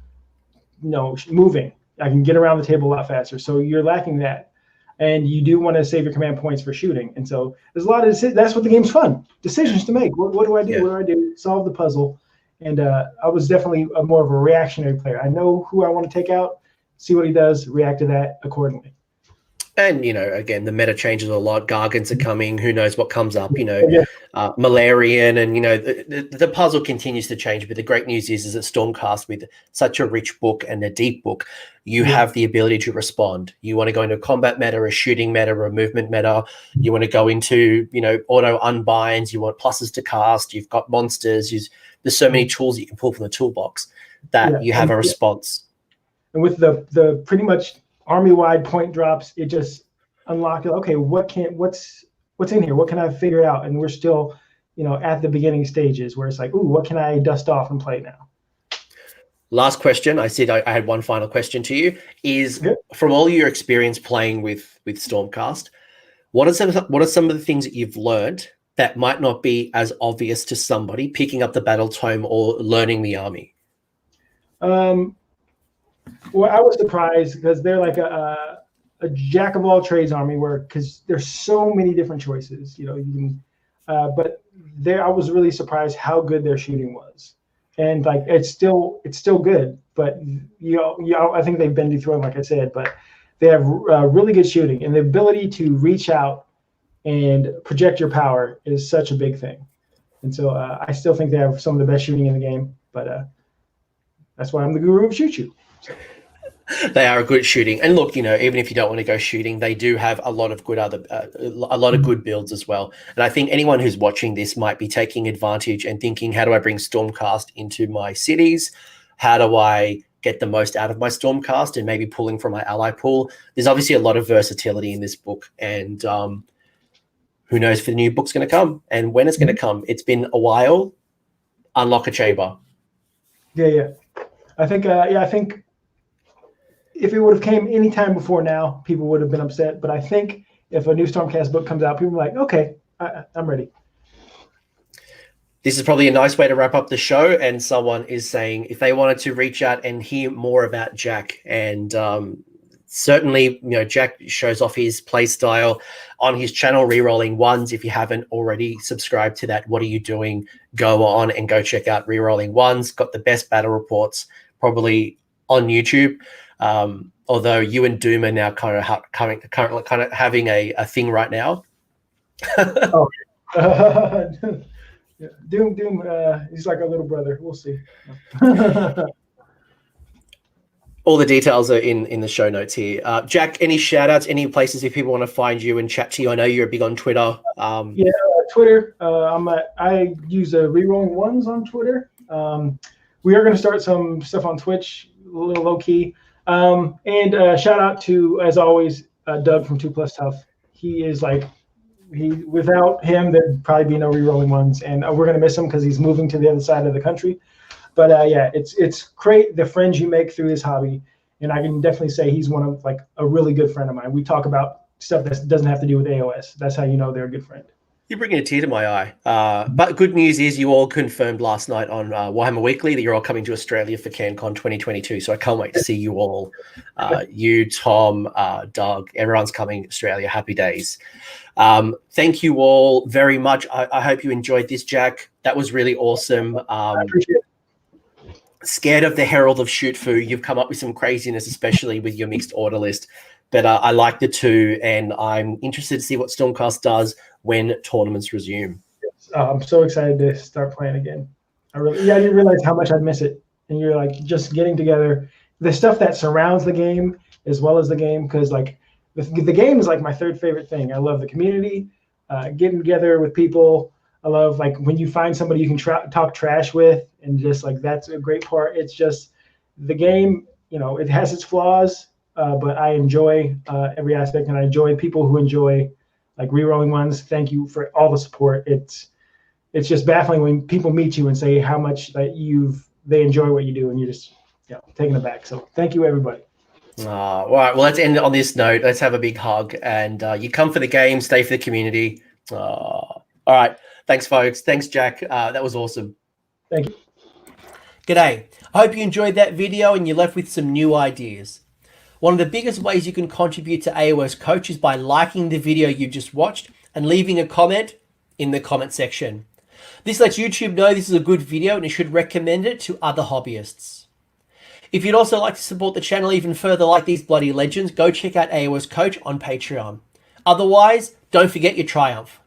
moving. I can get around the table a lot faster. So you're lacking that, and you do want to save your command points for shooting. And so there's a lot of that's what the game's fun. Decisions to make. What do I do? What do I do? Solve the puzzle. And I was definitely more of a reactionary player. I know who I want to take out, see what he does, react to that accordingly. And, again, the meta changes a lot. Gargants are coming. Who knows what comes up, Malarian. And, the puzzle continues to change. But the great news is that Stormcast, with such a rich book and a deep book, you have the ability to respond. You want to go into a combat meta, a shooting meta, or a movement meta. You want to go into, auto unbinds. You want pluses to cast. You've got monsters. There's so many tools that you can pull from the toolbox that you have a response. And with the pretty much army-wide point drops, it just unlocked. Okay, what's in here? What can I figure out? And we're still, at the beginning stages where it's like, ooh, what can I dust off and play now? Last question. I said I had one final question to you. Is from all your experience playing with Stormcast, what are some of the things that you've learned that might not be as obvious to somebody picking up the battle tome or learning the army? Well, I was surprised because they're like a jack of all trades army, because there's so many different choices. But I was really surprised how good their shooting was, and like it's still good. But I think they've been dethroned, like I said. But they have really good shooting, and the ability to reach out and project your power is such a big thing. And so I still think they have some of the best shooting in the game. But that's why I'm the guru of shoot you. So. They are a good shooting, and look, even if you don't want to go shooting, they do have a lot of good good builds as well. And I think anyone who's watching this might be taking advantage and thinking, how do I bring Stormcast into my cities? How do I get the most out of my Stormcast, and maybe pulling from my ally pool? There's obviously a lot of versatility in this book, and who knows if the new book's going to come and when it's going to come. It's been a while. Unlock a chamber. Yeah. I think if it would have came any time before now, people would have been upset. But I think if a new Stormcast book comes out, people are like, okay, I'm ready. This is probably a nice way to wrap up the show. And someone is saying if they wanted to reach out and hear more about Jack, and certainly, Jack shows off his play style on his channel, Rerolling Ones. If you haven't already subscribed to that, what are you doing? Go on and go check out Rerolling Ones. Got the best battle reports probably on YouTube. Although you and Doom are now currently kind of having a thing right now. Oh. Yeah. Doom, he's like our little brother. We'll see. All the details are in the show notes here. Jack, any shout outs, any places if people want to find you and chat to you? I know you're big on Twitter. Yeah, Twitter. I use Rerolling Ones on Twitter. We are going to start some stuff on Twitch, a little low key. And shout out to, as always, Doug from 2 Plus Tough. He is without him, there'd probably be no Rerolling Ones, and we're going to miss him because he's moving to the other side of the country. But yeah, it's great the friends you make through this hobby, and I can definitely say he's one of a really good friend of mine. We talk about stuff that doesn't have to do with AOS. That's how you know they're a good friend. You're bringing a tear to my eye. But good news is you all confirmed last night on Warhammer Weekly that you're all coming to Australia for CanCon 2022. So I can't wait to see you all. You, Tom, Doug, everyone's coming to Australia. Happy days. Thank you all very much. I hope you enjoyed this, Jack. That was really awesome. I appreciate it. Scared of the Herald of Shoot Fu. You've come up with some craziness, especially with your mixed order list. But I like the two, and I'm interested to see what Stormcast does when tournaments resume. I'm so excited to start playing again. I didn't realize how much I'd miss it. And you're just getting together, the stuff that surrounds the game as well as the game, because the game is my third favorite thing. I love the community, getting together with people. I love when you find somebody you can talk trash with, and just that's a great part. It's just the game. It has its flaws, but I enjoy every aspect, and I enjoy people who enjoy Rerolling Ones. Thank you for all the support. It's just baffling when people meet you and say how much that they enjoy what you do, and you're just taken aback. So thank you, everybody. All right. Well, let's end it on this note. Let's have a big hug, and you come for the game, stay for the community. All right. Thanks, folks. Thanks, Jack. That was awesome. Thank you. G'day. I hope you enjoyed that video and you're left with some new ideas. One of the biggest ways you can contribute to AOS Coach is by liking the video you just watched and leaving a comment in the comment section. This lets YouTube know this is a good video and it should recommend it to other hobbyists. If you'd also like to support the channel even further like these bloody legends, go check out AOS Coach on Patreon. Otherwise, don't forget your triumph.